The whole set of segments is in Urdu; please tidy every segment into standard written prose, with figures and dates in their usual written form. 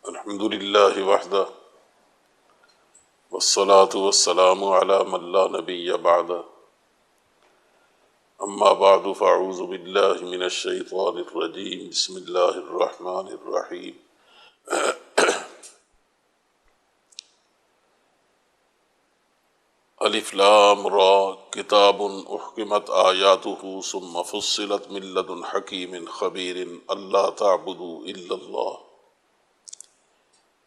الحمد للہ وحدہ والصلاة والسلام علی من لا نبی بعدہ اما بعد فاعوذ باللہ من الشیطان الرجیم بسم اللہ الرحمن الرحیم الف لام را کتاب احکمت آیاتہ ثم فصلت من لدن حکیم خبیر اللہ تعبدوا الا اللہ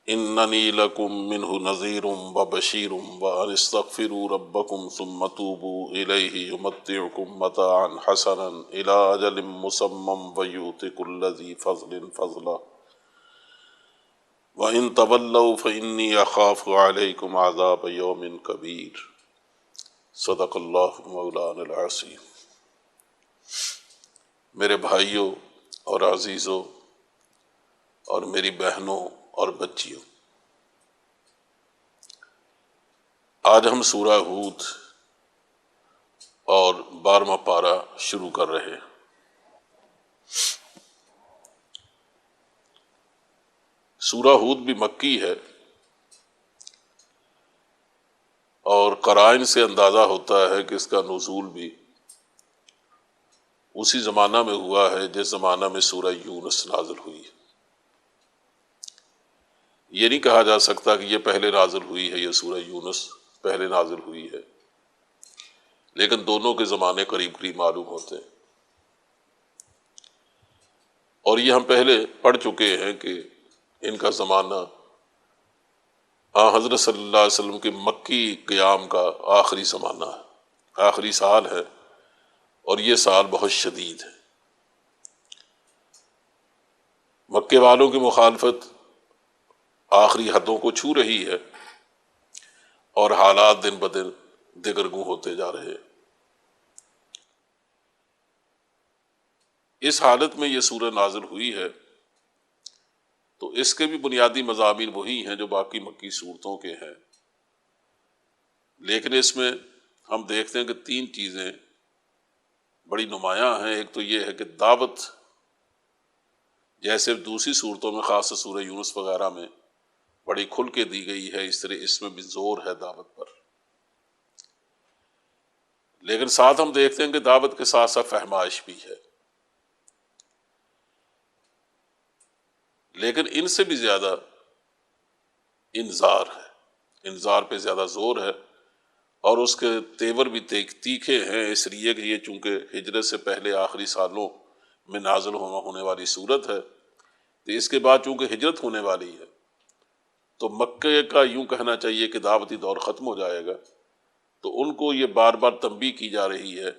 اننی لکم منہ نذیر وبشیر وان استغفروا ربکم ثم توبوا الیہ یمتعکم متاعا حسنا الی اجل مسمى ویؤت کل ذی فضل فضلا وان تولوا فانی اخاف علیکم عذاب یوم کبیر صدق اللہ مولانا العظیم۔ میرے بھائیوں اور عزیزوں اور میری بہنوں اور بچیوں، آج ہم سورہ ہود اور 12واں پارہ شروع کر رہے ہیں۔ سورہ ہود بھی مکی ہے اور قرائن سے اندازہ ہوتا ہے کہ اس کا نزول بھی اسی زمانہ میں ہوا ہے جس زمانہ میں سورہ یونس نازل ہوئی ہے۔ یہ نہیں کہا جا سکتا کہ یہ پہلے نازل ہوئی ہے یا سورہ یونس پہلے نازل ہوئی ہے، لیکن دونوں کے زمانے قریب قریب معلوم ہوتے ہیں، اور یہ ہم پہلے پڑھ چکے ہیں کہ ان کا زمانہ حضرت صلی اللہ علیہ وسلم کے مکی قیام کا آخری زمانہ ہے، آخری سال ہے، اور یہ سال بہت شدید ہے۔ مکے والوں کی مخالفت آخری حدوں کو چھو رہی ہے اور حالات دن بدن دگرگوں ہوتے جا رہے ہیں۔ اس حالت میں یہ سورہ نازل ہوئی ہے، تو اس کے بھی بنیادی مضامین وہی ہیں جو باقی مکی سورتوں کے ہیں، لیکن اس میں ہم دیکھتے ہیں کہ 3 چیزیں بڑی نمایاں ہیں۔ ایک تو یہ ہے کہ دعوت، جیسے دوسری صورتوں میں خاص طور سورہ یونس وغیرہ میں بڑی کھل کے دی گئی ہے، اس طرح اس میں بھی زور ہے دعوت پر، لیکن ساتھ ہم دیکھتے ہیں کہ دعوت کے ساتھ ساتھ فہمائش بھی ہے، لیکن ان سے بھی زیادہ انذار ہے، انذار پہ زیادہ زور ہے، اور اس کے تیور بھی تیکھے ہیں، اس لیے کہ یہ چونکہ ہجرت سے پہلے آخری سالوں میں نازل ہونے والی صورت ہے، تو اس کے بعد چونکہ ہجرت ہونے والی ہے تو مکے کا یوں کہنا چاہیے کہ دعوتی دور ختم ہو جائے گا، تو ان کو یہ بار بار تنبیہ کی جا رہی ہے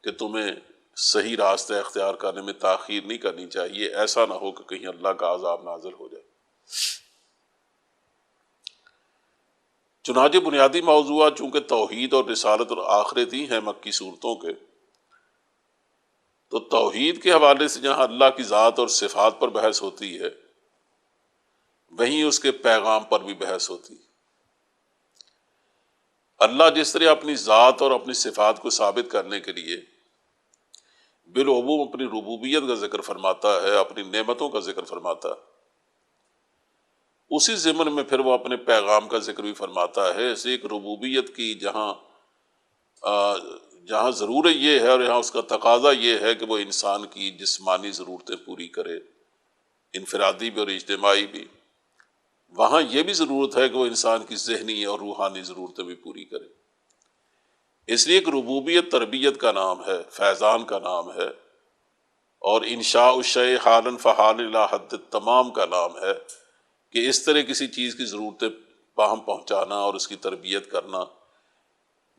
کہ تمہیں صحیح راستہ اختیار کرنے میں تاخیر نہیں کرنی چاہیے، ایسا نہ ہو کہ کہیں اللہ کا عذاب نازل ہو جائے۔ چنانچہ بنیادی موضوعات چونکہ توحید اور رسالت اور آخرت ہی ہیں مکی صورتوں کے، تو توحید کے حوالے سے جہاں اللہ کی ذات اور صفات پر بحث ہوتی ہے، وہیں اس کے پیغام پر بھی بحث ہوتی ہے۔ اللہ جس طرح اپنی ذات اور اپنی صفات کو ثابت کرنے کے لیے بالعموم اپنی ربوبیت کا ذکر فرماتا ہے، اپنی نعمتوں کا ذکر فرماتا ہے، اسی ضمن میں پھر وہ اپنے پیغام کا ذکر بھی فرماتا ہے۔ ایسے ایک ربوبیت کی جہاں ضرورت یہ ہے اور یہاں اس کا تقاضا یہ ہے کہ وہ انسان کی جسمانی ضرورتیں پوری کرے، انفرادی بھی اور اجتماعی بھی، وہاں یہ بھی ضرورت ہے کہ وہ انسان کی ذہنی اور روحانی ضرورتیں بھی پوری کرے۔ اس لیے کہ ربوبیت تربیت کا نام ہے، فیضان کا نام ہے، اور انشاء الشیء حالا فحال الی حد تمام کا نام ہے، کہ اس طرح کسی چیز کی ضرورتیں باہم پہنچانا اور اس کی تربیت کرنا،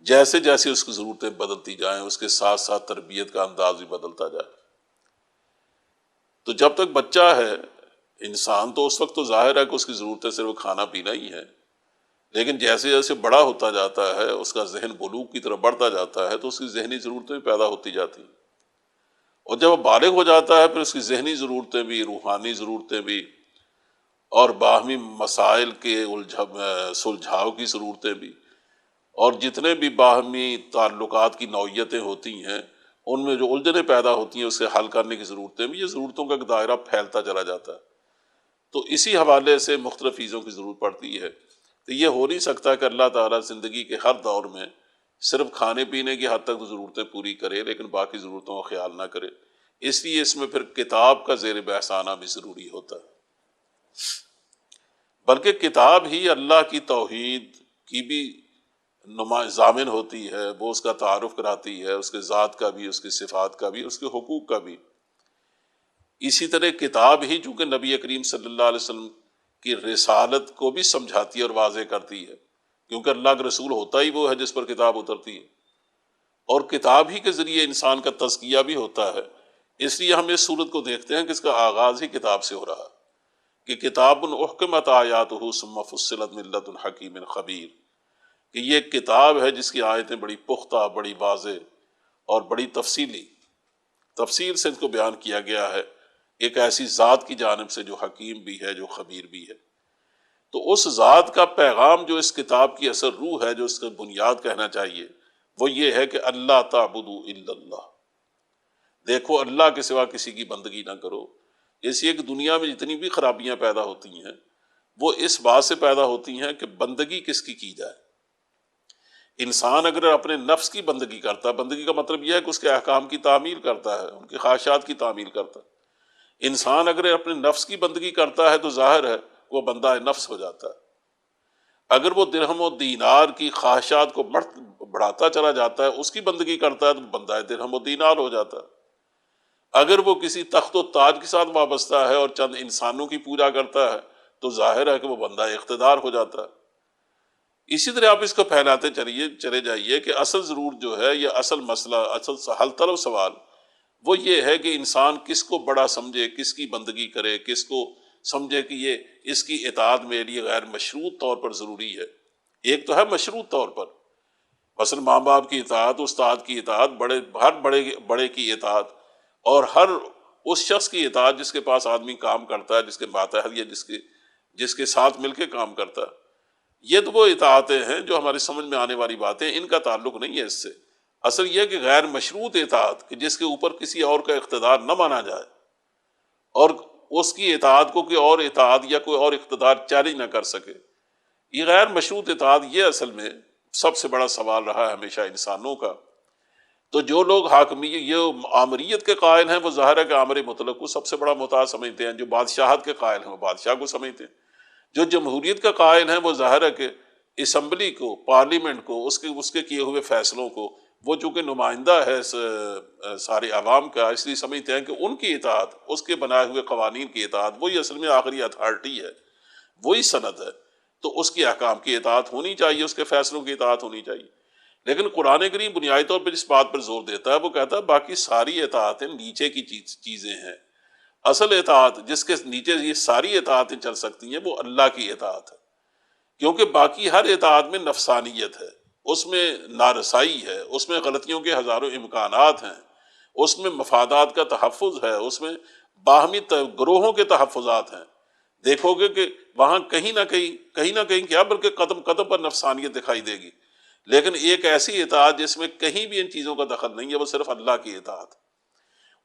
جیسے جیسے اس کی ضرورتیں بدلتی جائیں اس کے ساتھ ساتھ تربیت کا انداز بھی بدلتا جائے۔ تو جب تک بچہ ہے انسان، تو اس وقت تو ظاہر ہے کہ اس کی ضرورتیں صرف کھانا پینا ہی ہے، لیکن جیسے جیسے بڑا ہوتا جاتا ہے، اس کا ذہن بلوغ کی طرف بڑھتا جاتا ہے، تو اس کی ذہنی ضرورتیں بھی پیدا ہوتی جاتی ہیں، اور جب وہ بالغ ہو جاتا ہے پھر اس کی ذہنی ضرورتیں بھی، روحانی ضرورتیں بھی، اور باہمی مسائل کے سلجھاؤ کی ضرورتیں بھی، اور جتنے بھی باہمی تعلقات کی نوعیتیں ہوتی ہیں ان میں جو الجھنیں پیدا ہوتی ہیں اسے حل کرنے کی ضرورتیں بھی، یہ ضرورتوں کا دائرہ پھیلتا چلا جاتا ہے۔ تو اسی حوالے سے مختلف چیزوں کی ضرورت پڑتی ہے۔ تو یہ ہو نہیں سکتا کہ اللہ تعالیٰ زندگی کے ہر دور میں صرف کھانے پینے کی حد تک تو ضرورتیں پوری کرے لیکن باقی ضرورتوں کا خیال نہ کرے۔ اس لیے اس میں پھر کتاب کا زیر بحث آنا بھی ضروری ہوتا ہے، بلکہ کتاب ہی اللہ کی توحید کی بھی ضامن ہوتی ہے، وہ اس کا تعارف کراتی ہے، اس کے ذات کا بھی، اس کی صفات کا بھی، اس کے حقوق کا بھی۔ اسی طرح کتاب ہی چونکہ نبی کریم صلی اللہ علیہ وسلم کی رسالت کو بھی سمجھاتی ہے اور واضح کرتی ہے، کیونکہ اللہ کا رسول ہوتا ہی وہ ہے جس پر کتاب اترتی ہے، اور کتاب ہی کے ذریعے انسان کا تزکیہ بھی ہوتا ہے۔ اس لیے ہم اس صورت کو دیکھتے ہیں کہ اس کا آغاز ہی کتاب سے ہو رہا ہے، کہ کتاب احکمت آیاتہ ثم فصلت من لدن حکیم خبیر، کہ یہ ایک کتاب ہے جس کی آیتیں بڑی پختہ، بڑی واضح اور بڑی تفصیل سے ان کو بیان کیا گیا ہے، ایک ایسی ذات کی جانب سے جو حکیم بھی ہے، جو خبیر بھی ہے۔ تو اس ذات کا پیغام جو اس کتاب کی اصل روح ہے، جو اس کا بنیاد کہنا چاہیے، وہ یہ ہے کہ اللہ تعبدوا الا اللہ، دیکھو اللہ کے سوا کسی کی بندگی نہ کرو۔ اس لیے کہ دنیا میں جتنی بھی خرابیاں پیدا ہوتی ہیں وہ اس بات سے پیدا ہوتی ہیں کہ بندگی کس کی جائے۔ انسان اگر اپنے نفس کی بندگی کرتا ہے، بندگی کا مطلب یہ ہے کہ اس کے احکام کی تعمیل کرتا ہے، ان کی خواہشات کی تعمیل کرتا ہے۔ انسان اگر اپنے نفس کی بندگی کرتا ہے تو ظاہر ہے وہ بندہ نفس ہو جاتا ہے۔ اگر وہ درہم و دینار کی خواہشات کو بڑھاتا چلا جاتا ہے، اس کی بندگی کرتا ہے تو بندہ درہم و دینار ہو جاتا ہے۔ اگر وہ کسی تخت و تاج کے ساتھ وابستہ ہے اور چند انسانوں کی پوجا کرتا ہے تو ظاہر ہے کہ وہ بندہ اقتدار ہو جاتا ہے۔ اسی طرح آپ اس کو پھیلاتے چلے جائیے کہ اصل ضرورت جو ہے، یہ اصل مسئلہ، اصل حل طلب سوال وہ یہ ہے کہ انسان کس کو بڑا سمجھے، کس کی بندگی کرے، کس کو سمجھے کہ یہ اس کی اطاعت میرے لیے غیر مشروط طور پر ضروری ہے۔ ایک تو ہے مشروط طور پر، مثلا ماں باپ کی اطاعت، استاد کی اطاعت، ہر بڑے کی اطاعت، اور ہر اس شخص کی اطاعت جس کے پاس آدمی کام کرتا ہے، جس کے ماتحت یا جس کے ساتھ مل کے کام کرتا ہے۔ یہ تو وہ اطاعتیں ہیں جو ہماری سمجھ میں آنے والی باتیں، ان کا تعلق نہیں ہے اس سے۔ اصل یہ کہ غیر مشروط اطاعت، کہ جس کے اوپر کسی اور کا اقتدار نہ مانا جائے اور اس کی اطاعت کو کوئی اور اطاعت یا کوئی اور اقتدار چیلنج نہ کر سکے، یہ غیر مشروط اطاعت، یہ اصل میں سب سے بڑا سوال رہا ہے ہمیشہ انسانوں کا۔ تو جو لوگ یہ آمریت کے قائل ہیں وہ ظاہر ہے کہ آمر مطلق کو سب سے بڑا محتاج سمجھتے ہیں، جو بادشاہت کے قائل ہیں وہ بادشاہ کو سمجھتے ہیں، جو جمہوریت کا قائل ہیں وہ ظاہر ہے کہ اسمبلی کو، پارلیمنٹ کو، اس کے کیے ہوئے فیصلوں کو، وہ چونکہ نمائندہ ہے سارے عوام کا، اس لیے سمجھتے ہیں کہ ان کی اطاعت، اس کے بنائے ہوئے قوانین کی اطاعت، وہی اصل میں آخری اتھارٹی ہے، وہی سند ہے۔ تو اس کی احکام کی اطاعت ہونی چاہیے، اس کے فیصلوں کی اطاعت ہونی چاہیے۔ لیکن قرآن کریم بنیادی طور پر جس بات پر زور دیتا ہے وہ کہتا ہے باقی ساری اطاعتیں نیچے کی چیزیں ہیں۔ اصل اطاعت جس کے نیچے یہ ساری اطاعتیں چل سکتی ہیں وہ اللہ کی اطاعت ہے، کیونکہ باقی ہر اطاعت میں نفسانیت ہے، اس میں نارسائی ہے، اس میں غلطیوں کے ہزاروں امکانات ہیں، اس میں مفادات کا تحفظ ہے، اس میں باہمی گروہوں کے تحفظات ہیں۔ دیکھو گے کہ وہاں کہیں نہ کہیں کیا بلکہ قدم قدم پر نفسانیت دکھائی دے گی، لیکن ایک ایسی اطاعت جس میں کہیں بھی ان چیزوں کا دخل نہیں ہے، وہ صرف اللہ کی اطاعت۔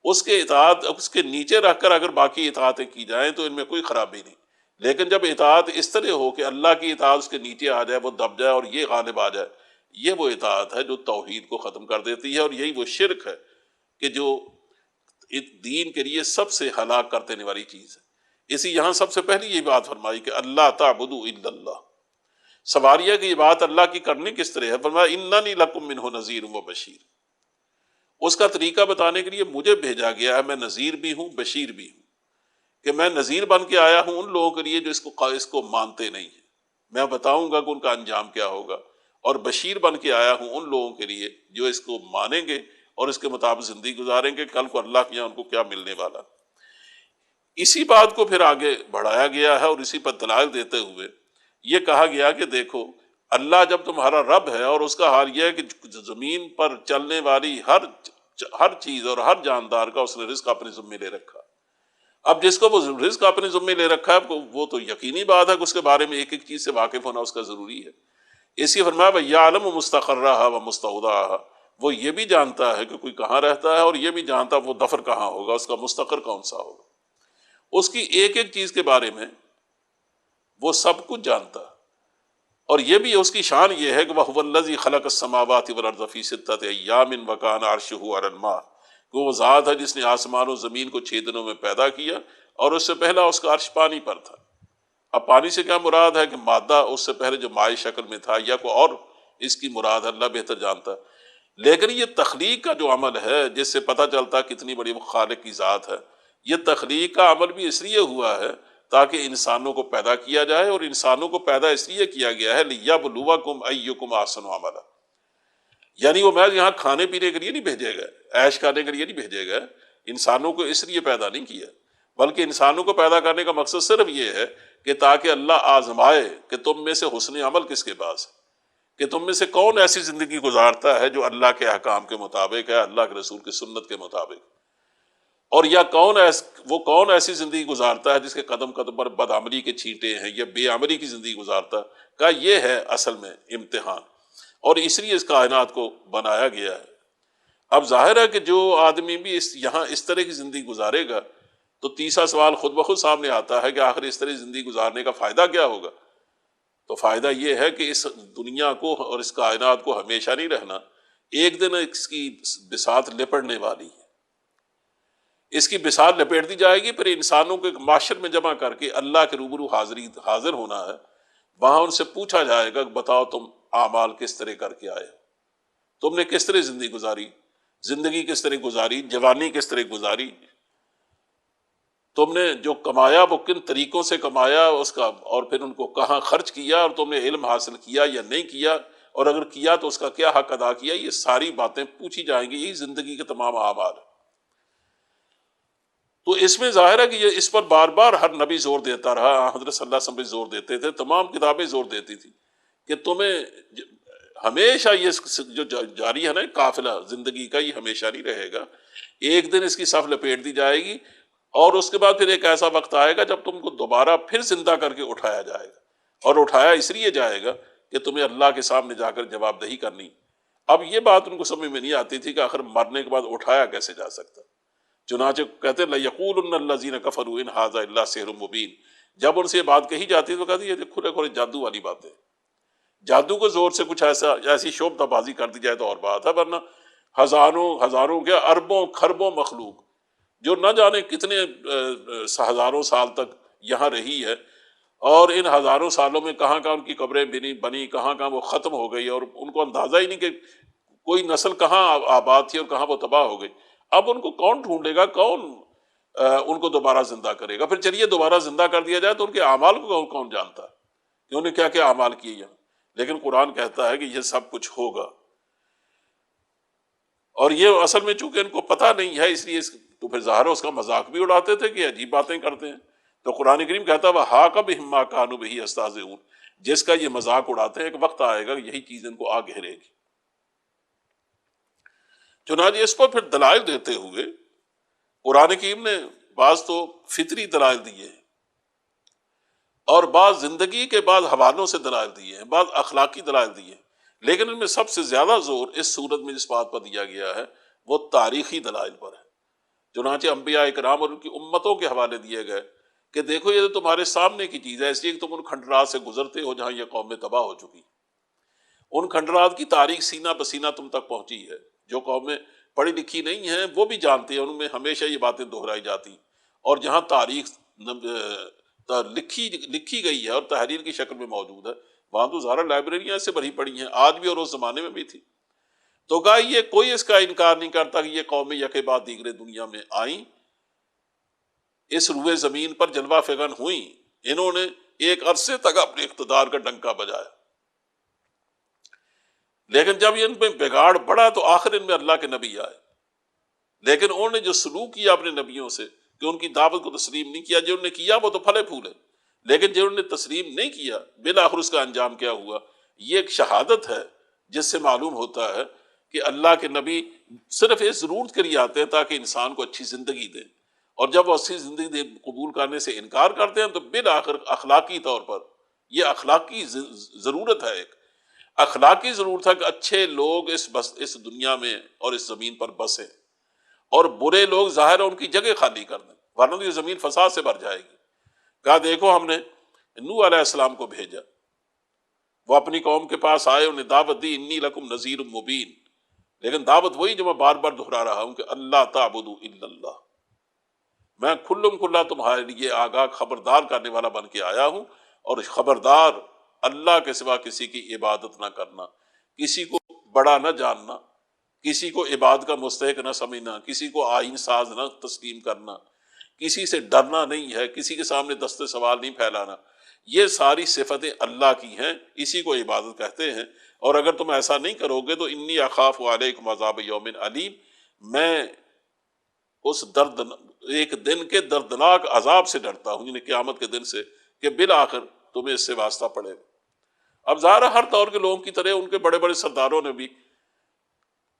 اس کے اطاعت اس کے نیچے رکھ کر اگر باقی اطاعتیں کی جائیں تو ان میں کوئی خرابی نہیں، لیکن جب اطاعت اس طرح ہو کہ اللہ کی اطاعت اس کے نیچے آ جائے، وہ دب جائے اور یہ غالب آ جائے، یہ وہ اطاعت ہے جو توحید کو ختم کر دیتی ہے، اور یہی وہ شرک ہے کہ جو دین کے لیے سب سے ہلاک کر دینے والی چیز ہے۔ اسی یہاں سب سے پہلی یہ بات فرمائی کہ اللہ تعبدوا الا اللہ۔ سوال یہ کہ یہ بات اللہ کی کرنی کس طرح ہے؟ فرمایا اننی لکم منہ نذیر و بشیر، اس کا طریقہ بتانے کے لیے مجھے بھیجا گیا ہے، میں نذیر بھی ہوں بشیر بھی ہوں، کہ میں نذیر بن کے آیا ہوں ان لوگوں کے لیے جو اس کو مانتے نہیں ہیں، میں بتاؤں گا کہ ان کا انجام کیا ہوگا، اور بشیر بن کے آیا ہوں ان لوگوں کے لیے جو اس کو مانیں گے اور اس کے مطابق زندگی گزاریں گے، کل کو اللہ کے یہاں ان کو کیا ملنے والا۔ اسی بات کو پھر آگے بڑھایا گیا ہے اور اسی پر دلائل دیتے ہوئے یہ کہا گیا کہ دیکھو اللہ جب تمہارا رب ہے، اور اس کا حال یہ ہے کہ زمین پر چلنے والی ہر چیز اور ہر جاندار کا اس نے رزق اپنے ذمے لے رکھا۔ اب جس کو وہ رزق اپنے ذمے لے رکھا ہے وہ تو یقینی بات ہے کہ اس کے بارے میں ایک ایک چیز سے واقف ہونا اس کا ضروری ہے۔ اسی فرمایا وَيَعْلَمُ مُسْتَقَرَّهَا وَمُسْتَوْدَعَهَا، وہ یہ بھی جانتا ہے کہ کوئی کہاں رہتا ہے، اور یہ بھی جانتا ہے وہ دفر کہاں ہوگا، اس کا مستقر کون سا ہوگا، اس کی ایک ایک چیز کے بارے میں وہ سب کچھ جانتا ہے۔ اور یہ بھی اس کی شان یہ ہے کہ وَهُوَ الَّذِي خَلَقَ السَّمَاوَاتِ وَالْأَرْضَ فِي سِتَّةِ أَيَّامٍ وَكَانَ عَرْشُهُ عَلَى الْمَاءِ، کہ وہ ذات ہے جس نے آسمان و زمین کو 6 دنوں میں پیدا کیا، اور اس سے پہلا اس کا عرش پانی پر تھا۔ اب پانی سے کیا مراد ہے کہ مادہ اس سے پہلے جو مائع شکل میں تھا، یا کوئی اور اس کی مراد ہے، اللہ بہتر جانتا ہے۔ لیکن یہ تخلیق کا جو عمل ہے، جس سے پتہ چلتا ہے کتنی بڑی وہ خالق کی ذات ہے، یہ تخلیق کا عمل بھی اس لیے ہوا ہے تاکہ انسانوں کو پیدا کیا جائے، اور انسانوں کو پیدا اس لیے کیا گیا ہے لِيَبْلُوَكُمْ أَيُّكُمْ أَحْسَنُ عَمَلًا، یعنی وہ محض یہاں کھانے پینے کے لیے نہیں بھیجے گئے، عیش کرنے کے لیے نہیں بھیجے گئے، انسانوں کو اس لیے پیدا نہیں کیا، بلکہ انسانوں کو پیدا کرنے کا مقصد صرف یہ ہے کہ تاکہ اللہ آزمائے کہ تم میں سے حسن عمل کس کے پاس ہے، کہ تم میں سے کون ایسی زندگی گزارتا ہے جو اللہ کے احکام کے مطابق ہے، اللہ کے رسول کی سنت کے مطابق، اور یا کون ایسی زندگی گزارتا ہے جس کے قدم قدم پر بدعملی کے چھینٹے ہیں، یا بے عملی کی زندگی گزارتا ہے، کا یہ ہے اصل میں امتحان، اور اس لیے اس کائنات کو بنایا گیا ہے۔ اب ظاہر ہے کہ جو آدمی بھی یہاں اس طرح کی زندگی گزارے گا، تو تیسرا سوال خود بخود سامنے آتا ہے کہ آخر اس طرح زندگی گزارنے کا فائدہ کیا ہوگا؟ تو فائدہ یہ ہے کہ اس دنیا کو اور اس کائنات کو ہمیشہ نہیں رہنا، ایک دن اس کی بساط لپٹنے والی ہے، اس کی بساط لپیٹ دی جائے گی، پھر انسانوں کو ایک معاشر میں جمع کر کے اللہ کے روبرو حاضر ہونا ہے، وہاں ان سے پوچھا جائے گا کہ بتاؤ تم اعمال کس طرح کر کے آئے، تم نے کس طرح زندگی گزاری، زندگی کس طرح گزاری، جوانی کس طرح گزاری، تم نے جو کمایا وہ کن طریقوں سے کمایا اس کا، اور پھر ان کو کہاں خرچ کیا، اور تم نے علم حاصل کیا یا نہیں کیا، اور اگر کیا تو اس کا کیا حق ادا کیا، یہ ساری باتیں پوچھی جائیں گی، یہی زندگی کے تمام اعمال۔ تو اس میں ظاہر ہے کہ یہ اس پر بار بار ہر نبی زور دیتا رہا، حضرت صلی اللہ علیہ وسلم بھی زور دیتے تھے، تمام کتابیں زور دیتی تھی کہ تمہیں ہمیشہ یہ جو جاری ہے نا قافلہ زندگی کا، یہ ہمیشہ نہیں رہے گا، ایک دن اس کی صف لپیٹ دی جائے گی، اور اس کے بعد پھر ایک ایسا وقت آئے گا جب تم کو دوبارہ پھر زندہ کر کے اٹھایا جائے گا، اور اٹھایا اس لیے جائے گا کہ تمہیں اللہ کے سامنے جا کر جواب دہی کرنی۔ اب یہ بات ان کو سمجھ میں نہیں آتی تھی کہ آخر مرنے کے بعد اٹھایا کیسے جا سکتا، چنانچہ کہتے ہیں لَيَقُولُنَّ الَّذِينَ كَفَرُوا إِنْ هَذَا إِلَّا سِحْرٌ مُبِينٌ، جب ان سے یہ بات کہی جاتی ہے تو کہتے ہیں یہ کھلے کھلے جادو والی باتیں، جادو کو زور سے کچھ ایسی شعبدہ بازی کر دی جائے تو اور بات ہے، ورنہ ہزاروں کیا اربوں خربوں مخلوق جو نہ جانے کتنے ہزاروں سال تک یہاں رہی ہے، اور ان ہزاروں سالوں میں کہاں کہاں ان کی قبریں بنی، کہاں کہاں وہ ختم ہو گئی، اور ان کو اندازہ ہی نہیں کہ کوئی نسل کہاں آباد تھی اور کہاں وہ تباہ ہو گئی۔ اب ان کو کون ڈھونڈے گا، کون ان کو دوبارہ زندہ کرے گا؟ پھر چلیے دوبارہ زندہ کر دیا جائے تو ان کے اعمال کو کون جانتا ہے کہ انہیں کیا کیا اعمال کیے یہاں، لیکن قرآن کہتا ہے کہ یہ سب کچھ ہوگا، اور یہ اصل میں چونکہ ان کو پتہ نہیں ہے، اس لیے تو پھر ظاہر اس کا مذاق بھی اڑاتے تھے کہ عجیب باتیں کرتے ہیں۔ تو قرآن کریم کہتا ہے وَحَاقَ بِهِم مَّا كَانُوا بِهِ يَسْتَهْزِئُونَ، جس کا یہ مذاق اڑاتے ہیں ایک وقت آئے گا یہی چیز ان کو آ گھیرے گی۔ چنانچہ اس پر پھر دلائل دیتے ہوئے قرآن کریم نے بعض تو فطری دلائل دیے ہیں، اور بعض زندگی کے بعض حوالوں سے دلائل دیے ہیں، بعض اخلاقی دلائل دیے ہیں، لیکن ان میں سب سے زیادہ زور اس صورت میں جس بات پر دیا گیا ہے وہ تاریخی دلائل پر ہے۔ چنانچہ انبیاء اکرام اور ان کی امتوں کے حوالے دیے گئے کہ دیکھو یہ تو تمہارے سامنے کی چیز ہے، اس لیے کہ تم ان کھنڈرات سے گزرتے ہو جہاں یہ قومیں تباہ ہو چکی، ان کھنڈرات کی تاریخ سینہ بسینہ تم تک پہنچی ہے، جو قومیں پڑھی لکھی نہیں ہیں وہ بھی جانتے ہیں، ان میں ہمیشہ یہ باتیں دہرائی جاتی، اور جہاں تاریخ لکھی گئی ہے اور تحریر کی شکل میں موجود ہے وہاں تو ظاہر لائبریریاں سے بھری پڑی ہیں، آج بھی اور اس زمانے میں بھی تھی۔ تو کہا یہ کوئی اس کا انکار نہیں کرتا کہ یہ قومیں یکے بعد دیگرے دنیا میں آئیں، اس روئے زمین پر جلوہ فغن ہوئیں، انہوں نے ایک عرصے تک اپنے اقتدار کا ڈنکا بجایا، لیکن جب ان میں بگاڑ بڑھا تو آخر ان میں اللہ کے نبی آئے، لیکن انہوں نے جو سلوک کیا اپنے نبیوں سے کہ ان کی دعوت کو تسلیم نہیں کیا، جو انہوں نے کیا وہ تو پھلے پھولے، لیکن جو انہوں نے تسلیم نہیں کیا بالآخر اس کا انجام کیا ہوا، یہ ایک شہادت ہے جس سے معلوم ہوتا ہے کہ اللہ کے نبی صرف اس ضرورت کے لیے آتے ہیں تاکہ انسان کو اچھی زندگی دیں، اور جب وہ اچھی زندگی قبول کرنے سے انکار کرتے ہیں تو بالآخر اخلاقی طور پر یہ اخلاقی ضرورت ہے ایک، اخلاقی ضرورت ہے کہ اچھے لوگ اس دنیا میں اور اس زمین پر بسیں، اور برے لوگ ظاہر ہے ان کی جگہ خالی کر دیں، ورنہ تو یہ زمین فساد سے بھر جائے گی۔ کہا دیکھو ہم نے نوح علیہ السلام کو بھیجا، وہ اپنی قوم کے پاس آئے، انہیں دعوت دی، انی لکم نذیر مبین، لیکن دعوت وہی جو میں بار بار دہرا رہا ہوں کہ اللہ تعبدوا الا اللہ، میں کھلم کھلا تمہارے لیے آگاہ خبردار کرنے والا بن کے آیا ہوں، اور خبردار اللہ کے سوا کسی کی عبادت نہ کرنا، کسی کو بڑا نہ جاننا، کسی کو عبادت کا مستحق نہ سمجھنا، کسی کو آئین ساز نہ تسلیم کرنا، کسی سے ڈرنا نہیں ہے، کسی کے سامنے دست سوال نہیں پھیلانا، یہ ساری صفتیں اللہ کی ہیں، اسی کو عبادت کہتے ہیں۔ اور اگر تم ایسا نہیں کرو گے تو انی اخاف علیکم عذاب یوم علیم، میں اس ایک دن کے دردناک عذاب سے ڈرتا ہوں، یعنی قیامت کے دن سے، کہ بالآخر تمہیں اس سے واسطہ پڑے گا۔ اب ظاہر ہے ہر دور کے لوگوں کی طرح ان کے بڑے بڑے سرداروں نے بھی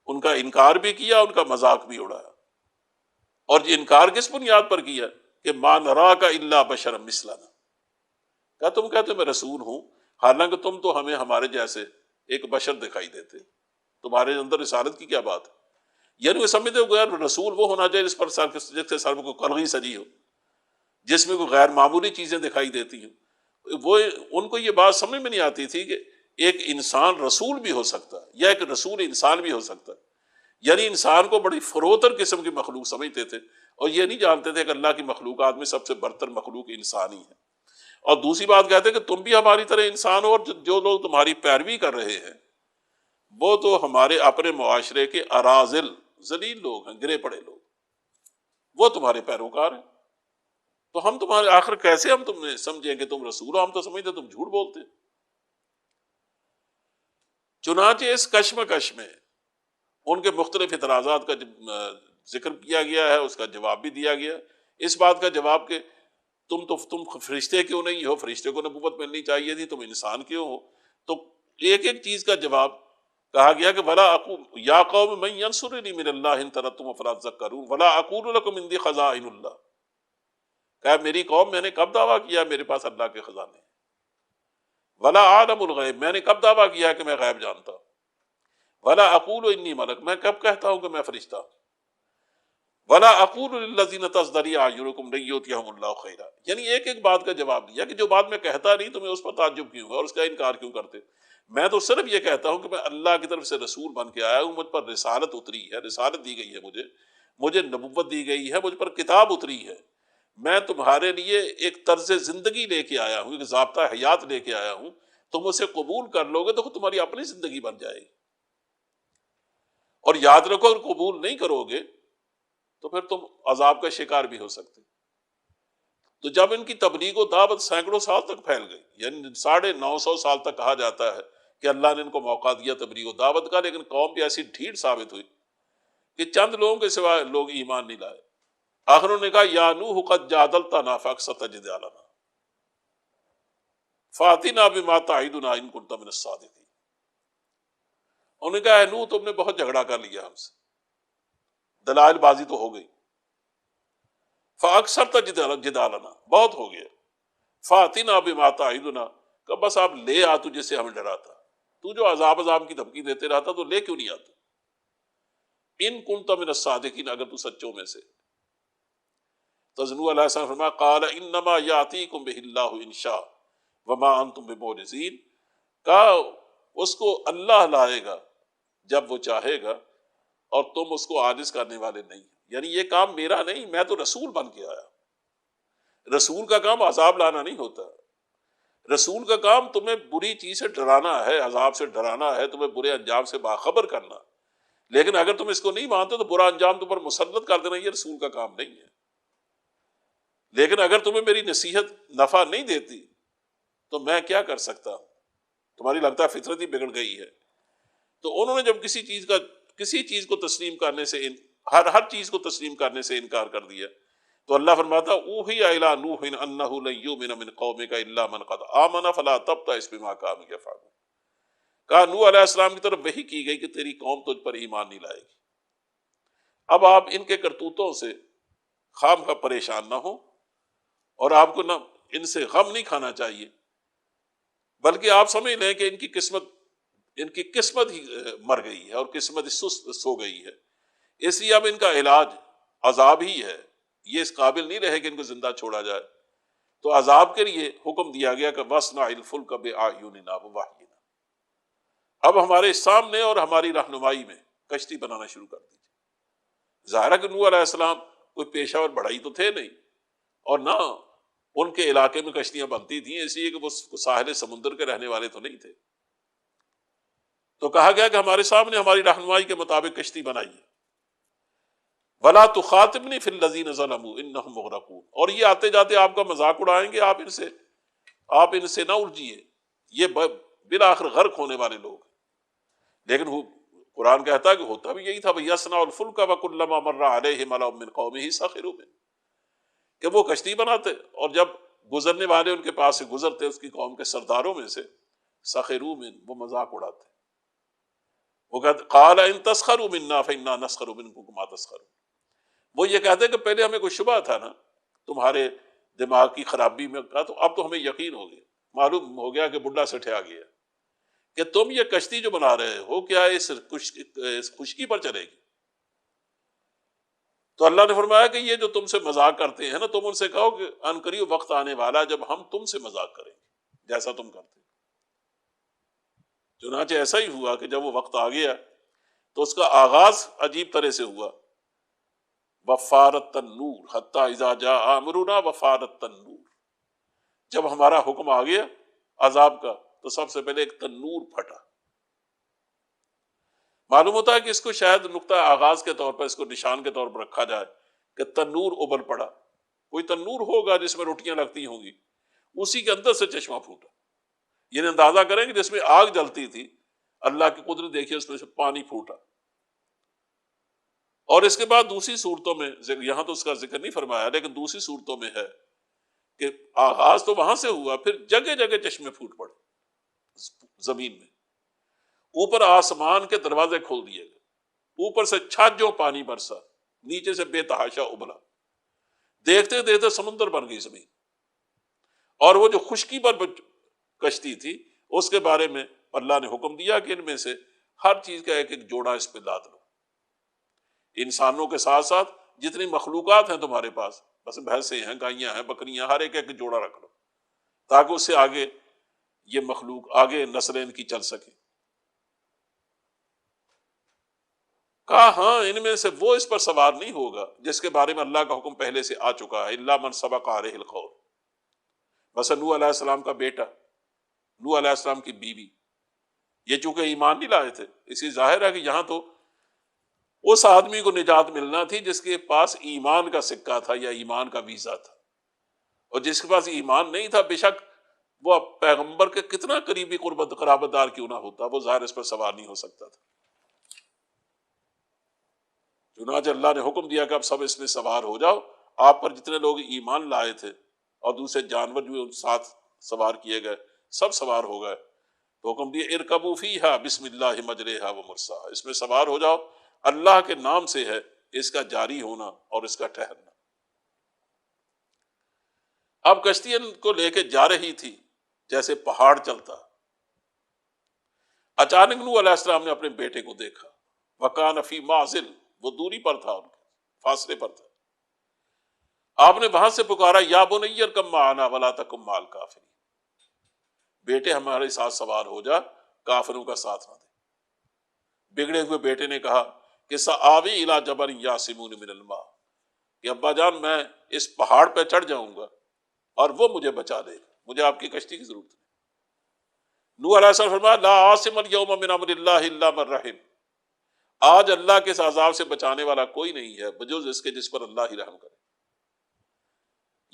ان کا انکار بھی کیا، ان کا مذاق بھی اڑایا، اور یہ انکار کس بنیاد پر کیا کہ ما نراک الا بشرا مثلنا، کہا تم کہتے ہو میں رسول ہوں، حالانکہ تم تو ہمیں ہمارے جیسے ایک بشر دکھائی دیتے، تمہارے اندر رسالت کی کیا بات ہے؟ یعنی وہ سمجھتے ہو کہ رسول وہ ہونا چاہیے جس پر جس کے سر میں کوئی کلغی سجی ہو، جس میں کوئی غیر معمولی چیزیں دکھائی دیتی ہیں۔ وہ ان کو یہ بات سمجھ میں نہیں آتی تھی کہ ایک انسان رسول بھی ہو سکتا ہے، یا ایک رسول انسان بھی ہو سکتا ہے، یعنی انسان کو بڑی فروتر قسم کی مخلوق سمجھتے تھے، اور یہ نہیں جانتے تھے کہ اللہ کی مخلوقات میں سب سے برتر مخلوق انسان ہی ہے۔ اور دوسری بات کہتے ہیں کہ تم بھی ہماری طرح انسان ہو، اور جو لوگ تمہاری پیروی کر رہے ہیں وہ تو ہمارے اپنے معاشرے کے اراذل ذلیل لوگ ہیں، گرے پڑے لوگ، وہ تمہارے پیروکار ہیں، تو ہم تمہارے آخر کیسے ہم تمہیں سمجھیں کہ تم رسول ہو؟ ہم تو سمجھتے تم جھوٹ بولتے۔ چنانچہ اس کشمکش میں ان کے مختلف اعتراضات کا ذکر کیا گیا ہے، اس کا جواب بھی دیا گیا۔ اس بات کا جواب کہ تم فرشتے کیوں نہیں ہو، فرشتے کو نبوت ملنی چاہیے تھی، تم انسان کیوں ہو؟ تو ایک ایک چیز کا جواب کہا گیا کہ ولا اقول یا قوم من ینصرنی من اللہ ان طردتم فلا تذکرون ولا اقول لکم عندی خزائن اللہ، کہ میری قوم میں نے کب دعویٰ کیا میرے پاس اللہ کے خزانے ہیں؟ ولا عالم الغیب، میں نے کب دعویٰ کیا کہ میں غیب جانتا ہوں؟ ولا اقول انی ملک، میں کب کہتا ہوں کہ میں فرشتہ ہوں؟ ولا اقول للذین تزدری اعینکم لن یؤتیہم اللہ خیرا، یعنی ایک ایک بات کا جواب دیا کہ جو بات میں کہتا نہیں تمہیں اس پر تعجب کیوں ہے اور اس کا انکار کیوں کرتے؟ میں تو صرف یہ کہتا ہوں کہ میں اللہ کی طرف سے رسول بن کے آیا ہوں، مجھ پر رسالت اتری ہے، رسالت دی گئی ہے، مجھے نبوت دی گئی ہے، مجھ پر کتاب اتری ہے، میں تمہارے لیے ایک طرز زندگی لے کے آیا ہوں، ایک ضابطہ حیات لے کے آیا ہوں، تم اسے قبول کر لو گے تو تمہاری اپنی زندگی بن جائے گی، اور یاد رکھو اگر قبول نہیں کرو گے تو پھر تم عذاب کا شکار بھی ہو سکتے۔ تو جب ان کی تبلیغ و دعوت سینکڑوں سال تک پھیل گئی، یعنی 950 سال تک کہا جاتا ہے کہ اللہ نے ان کو موقع دیا تبلیغ و دعوت کا، لیکن قوم بھی ایسی ڈھیٹ ثابت ہوئی کہ چند لوگوں کے سوا لوگ ایمان نہیں لائے۔ آخر انہوں نے کہا یا نوح قد جادلتنا فاکثرت جدالنا فاتنا بما تعدنا ان کنت من الصادقین، انہوں نے کہا اے نوح تم نے بہت جھگڑا کر لیا ہم سے، دلائل بازی تو ہو گئی، فاکثرت جدالنا بہت ہو گیا، فاتنا بما تعدنا کہ بس آپ لے آ تو جس سے ہمیں ڈراتا، تو جو عذاب کی دھمکی دیتے رہتا تو لے کیوں نہیں آتا؟ ان کنت من الصادقین، اگر تو سچوں میں سے۔ تو نوح علیہ السلام فرمایا قال انما یاتیکم بہ اللہ ان شاء وما انتم بمعجزین، کہا اس کو اللہ لائے گا جب وہ چاہے گا، اور تم اس کو عاجز کرنے والے نہیں، یعنی یہ کام میرا نہیں، میں تو رسول بن کے آیا۔ رسول کا کام عذاب لانا نہیں ہوتا، رسول کا کام تمہیں بری چیز سے ڈرانا ہے، عذاب سے ڈرانا ہے، تمہیں برے انجام سے باخبر کرنا، لیکن اگر تم اس کو نہیں مانتے تو برا انجام تم پر مسلط کر دینا، یہ رسول کا کام نہیں ہے۔ لیکن اگر تمہیں میری نصیحت نفع نہیں دیتی تو میں کیا کر سکتا ہوں؟ تمہاری لگتا ہے فطرت ہی بگڑ گئی ہے۔ تو انہوں نے جب کسی چیز کو تسلیم کرنے سے ہر چیز کو تسلیم کرنے سے انکار کر دیا، تو اللہ فرماتا اوحی الی نوح انہ لن یؤمن من قومک الا من قد آمن فلا تبتئس بما کانوا یفعلون، کہا نوح علیہ السلام کی طرف وحی کی گئی کہ تیری قوم تجھ پر ایمان نہیں لائے گی۔ اب آپ ان کے کرتوتوں سے خواہ پریشان نہ ہو، اور آپ کو نہ ان سے غم نہیں کھانا چاہیے، بلکہ آپ سمجھ لیں کہ ان کی قسمت ان کی قسمت ہی مر گئی ہے اور قسمت سست سو گئی ہے، اس لیے اب ان کا علاج عذاب ہی ہے، یہ اس قابل نہیں رہے کہ ان کو زندہ چھوڑا جائے، تو عذاب کے لیے حکم دیا گیا کہ وَاصْنَعِ الْفُلْكَ بِأَعْيُنِنَا وَوَحْيِنَا، اب ہمارے سامنے اور ہماری رہنمائی میں کشتی بنانا شروع کر دیجیے۔ ظاہر ہے کہ نوح علیہ السلام کوئی پیشہ ور بڑھائی تو تھے نہیں، اور نہ ان کے علاقے میں کشتیاں بنتی تھیں، اس لیے کہ وہ ساحل سمندر کے رہنے والے تو نہیں تھے، تو کہا گیا کہ ہمارے سامنے ہماری رہنمائی کے مطابق کشتی بنائیے، وَلَا تُخَاطِبْنِي فِي الَّذِينَ ظَلَمُوا إِنَّهُمْ مُغْرَقُونَ، اور یہ آتے جاتے آپ کا مذاق اڑائیں گے، آپ ان سے نہ الجھیے، یہ بالآخر غرق ہونے والے لوگ ہیں۔ لیکن قرآن کہتا ہے کہ ہوتا بھی یہی تھا، وَيَصْنَعُ الْفُلْكَ وَكُلَّمَا مَرَّ عَلَيْهِ مَلَأٌ مِّن قَوْمِهِ سَخِرُوا مِنْهُ، کہ وہ کشتی بناتے اور جب گزرنے والے ان کے پاس سے گزرتے اس کی قوم کے سرداروں میں سے، سخروا منہ، وہ مذاق اڑاتے، وہ کہتے قال ان تسخروا منا فإنا نسخر منكم كما تسخرون، وہ یہ کہتے کہ پہلے ہمیں کوئی شبہ تھا نا تمہارے دماغ کی خرابی میں کا، تو اب تو ہمیں یقین ہو گیا، معلوم ہو گیا کہ بڈھا سٹھیا گیا کہ تم یہ کشتی جو بنا رہے ہو کیا اس خشکی پر چلے گی؟ تو اللہ نے فرمایا کہ یہ جو تم سے مذاق کرتے ہیں نا، تم ان سے کہو کہ ان قریب وقت آنے والا جب ہم تم سے مذاق کریں گے جیسا تم کرتے ہیں۔ چنانچہ ایسا ہی ہوا کہ جب وہ وقت آ گیا تو اس کا آغاز عجیب طرح سے ہوا، وفارت تنور حتی اذا جاء امرنا وفارت تنور، جب ہمارا حکم آ گیا عذاب کا تو سب سے پہلے ایک تنور پھٹا۔ معلوم ہوتا ہے کہ اس کو شاید نقطہ آغاز کے طور پر، اس کو نشان کے طور پر رکھا جائے کہ تنور ابل پڑا، کوئی تنور ہوگا جس میں روٹیاں لگتی ہوں گی، اسی کے اندر سے چشمہ پھوٹا، یعنی اندازہ کریں کہ جس میں آگ جلتی تھی، اللہ کی قدرت دیکھیے، اس میں سے پانی پھوٹا۔ اور اس کے بعد دوسری صورتوں میں، یہاں تو اس کا ذکر نہیں فرمایا، لیکن دوسری صورتوں میں ہے کہ آغاز تو وہاں سے ہوا، پھر جگہ جگہ چشمے پھوٹ پڑے زمین میں، اوپر آسمان کے دروازے کھول دیے گئے، اوپر سے چھاجوں پانی برسا، نیچے سے بے تحاشا ابلا، دیکھتے دیکھتے سمندر بن گئی زمین۔ اور وہ جو خشکی پر کشتی تھی اس کے بارے میں اللہ نے حکم دیا کہ ان میں سے ہر چیز کا ایک ایک جوڑا اس پہ لاد لو، انسانوں کے ساتھ ساتھ جتنی مخلوقات ہیں تمہارے پاس، بس بھینسیں ہیں، گائیاں ہیں، بکریاں، ہر ایک ایک جوڑا رکھ لو تاکہ اس سے آگے یہ مخلوق، آگے نسلیں ان کی چل سکیں۔ کہا ہاں ان میں سے وہ اس پر سوار نہیں ہوگا جس کے بارے میں اللہ کا حکم پہلے سے آ چکا ہے، الا من سبق علیہ القول، بس نوح علیہ السلام کا بیٹا، نوح علیہ السلام کی بیوی، یہ چونکہ ایمان نہیں لائے تھے، اسی ظاہر ہے کہ یہاں تو اس آدمی کو نجات ملنا تھی جس کے پاس ایمان کا سکہ تھا یا ایمان کا ویزا تھا، اور جس کے پاس ایمان نہیں تھا بے شک وہ پیغمبر کے کتنا قریبی قرابت دار کیوں نہ ہوتا، وہ ظاہر اس پر سوار نہیں ہو سکتا تھا۔ چنانچہ اللہ نے حکم دیا کہ اب سب اس میں سوار ہو جاؤ، آپ پر جتنے لوگ ایمان لائے تھے اور دوسرے جانور جو ساتھ سوار کیے گئے سب سوار ہو گئے، تو حکم دیا ارکبوا فیہا بسم اللہ مجریہا ومرساہا، اس میں سوار ہو جاؤ، اللہ کے نام سے ہے اس کا جاری ہونا اور اس کا ٹھہرنا۔ اب کشتی ان کو لے کے جا رہی تھی جیسے پہاڑ چلتا، اچانک نوح علیہ السلام نے اپنے بیٹے کو دیکھا، وکان فی معزل، وہ دوری پر تھا، ان کے فاصلے پر تھا، آپ نے وہاں سے پکارا یا بنی ارکب معنا ولا تکن مع الکافرین، بیٹے ہمارے ساتھ سوار ہو جا، کافروں کا ساتھ نہ دے۔ بگڑے ہوئے بیٹے نے کہا کہ سآوی الی جبل یعصمونی من الماء، کہ ابا جان میں اس پہاڑ پہ چڑھ جاؤں گا اور وہ مجھے بچا دے گا، مجھے آپ کی کشتی کی ضرورت ہے۔ نوح علیہ السلام فرمایا لا عاصم اليوم من امر اللہ الا من رحم، آج اللہ کے اس عذاب سے بچانے والا کوئی نہیں ہے بجز اس کے جس پر اللہ ہی رحم کرے۔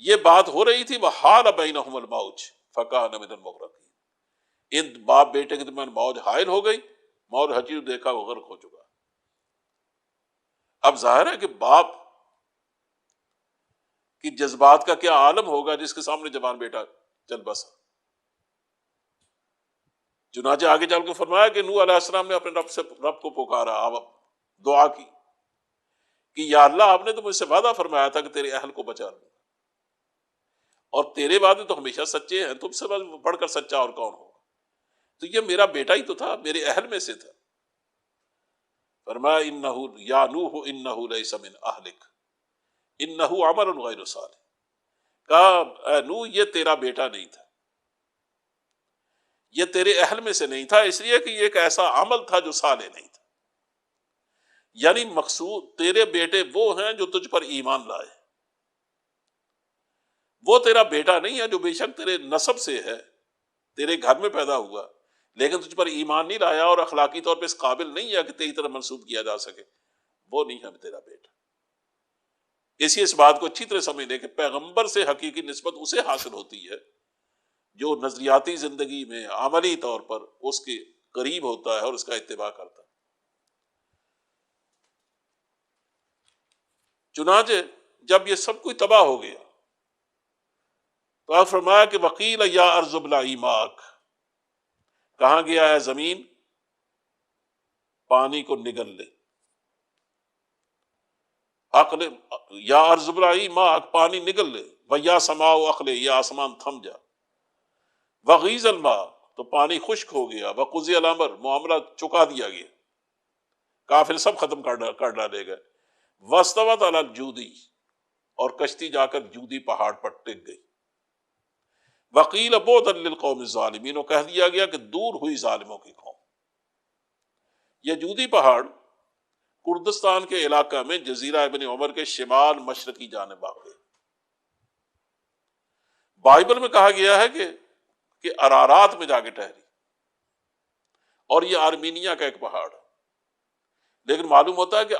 یہ بات ہو رہی تھی وحال بینہم الموج فکان من المغرقین، ان باپ بیٹے کے درمیان موج حائل ہو گئی، موج حجی دیکھا وہ غرق ہو چکا۔ اب ظاہر ہے کہ باپ کی جذبات کا کیا عالم ہوگا جس کے سامنے جوان بیٹا چل بسا۔ چنانچہ آگے چل کے فرمایا کہ نوح علیہ السلام نے اپنے رب کو پکارا، آپ دعا کی کہ یا اللہ آپ نے تو مجھ سے وعدہ فرمایا تھا کہ تیرے اہل کو بچا لوں گا، اور تیرے وعدے تو ہمیشہ سچے ہیں، تم سے بڑھ کر سچا اور کون ہوگا۔ تو یہ میرا بیٹا ہی تو تھا، میرے اہل میں سے تھا۔ فرمایا انہ یا نوح انہ لیس من اہلک انہ عمل غیر صالح، کہا اے نوح یہ تیرا بیٹا نہیں تھا، یہ تیرے اہل میں سے نہیں تھا، اس لیے کہ یہ ایک ایسا عمل تھا جو صالح نہیں تھا۔ یعنی مقصود تیرے بیٹے وہ ہیں جو تجھ پر ایمان لائے، وہ تیرا بیٹا نہیں ہے جو بے شک تیرے نسب سے ہے، تیرے گھر میں پیدا ہوا لیکن تجھ پر ایمان نہیں لایا اور اخلاقی طور پہ اس قابل نہیں ہے کہ تیری طرح منسوب کیا جا سکے، وہ نہیں ہے تیرا بیٹا۔ اس بات کو اچھی طرح سمجھ لے کہ پیغمبر سے حقیقی نسبت اسے حاصل ہوتی ہے جو نظریاتی زندگی میں عملی طور پر اس کے قریب ہوتا ہے اور اس کا اتباع کرتا ہے۔ چنانچہ جب یہ سب کچھ تباہ ہو گیا تو آپ فرمایا کہ وقیل یا ارض ابلعی ماءک، کہاں گیا ہے زمین پانی کو نگل لے، عقل یا ارض ابلعی ماءک پانی نگل لے، ویا سماء اقلع یا آسمان تھم جا، وغیض الماء تو پانی خشک ہو گیا، وقضی الامر معاملہ چکا دیا گیا، کافر سب ختم کر ڈالے گئے، واستوت علی الجودی اور کشتی جا کر جودی پہاڑ پر ٹک گئی، وقیل بعدا للقوم الظالمین اور کہہ دیا گیا کہ دور ہوئی ظالموں کی قوم۔ یہ جودی پہاڑ کردستان کے علاقہ میں جزیرہ ابن عمر کے شمال مشرقی جانب واقع ہے۔ بائبل میں کہا گیا ہے کہ ارارات میں جا کے ٹھہری، اور یہ آرمینیا کا ایک پہاڑ ہے، لیکن معلوم ہوتا ہے کہ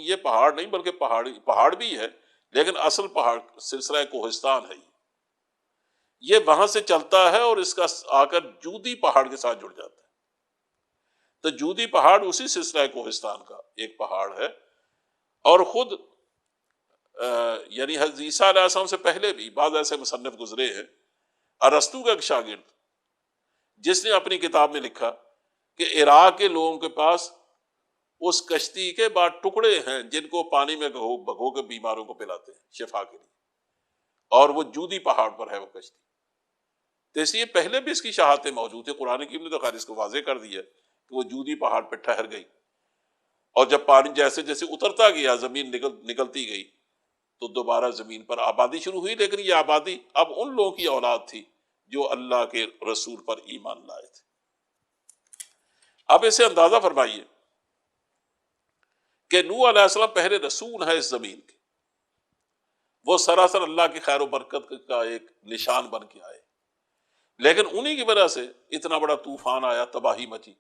یہ پہاڑ نہیں بلکہ پہاڑ بھی ہے، لیکن اصل پہاڑ سلسلہ کوہستان ہے، یہ وہاں سے چلتا ہے اور اس کا آ کر جودی پہاڑ کے ساتھ جڑ جاتا ہے۔ تو جودی پہاڑ اسی سلسلہ کوہستان کا ایک پہاڑ ہے، اور خود یعنی حضرت عیسیٰ علیہ السلام سے پہلے بھی بعض ایسے مصنف گزرے ہیں، ارسطو کا ایک شاگرد جس نے اپنی کتاب میں لکھا کہ عراق کے لوگوں کے پاس اس کشتی کے بعد ٹکڑے ہیں جن کو پانی میں بھگو کے بیماروں کو پلاتے ہیں شفا کے لیے، اور وہ جودی پہاڑ پر ہے وہ کشتی۔ تو اس لیے پہلے بھی اس کی شہادتیں موجود ہیں، قرآن کریم نے تو خیر اس کو واضح کر دیا کہ وہ جودی پہاڑ پہ ٹھہر گئی، اور جب پانی جیسے جیسے اترتا گیا زمین نکلتی گئی تو دوبارہ زمین پر آبادی شروع ہوئی، لیکن یہ آبادی اب ان لوگوں کی اولاد تھی جو اللہ کے رسول پر ایمان لائے تھے۔ اب اسے اندازہ فرمائیے کہ نوح علیہ السلام پہلے رسول ہے اس زمین کے، وہ سراسر اللہ کی خیر و برکت کا ایک نشان بن کے آئے، لیکن انہی کی وجہ سے اتنا بڑا طوفان آیا، تباہی مچی۔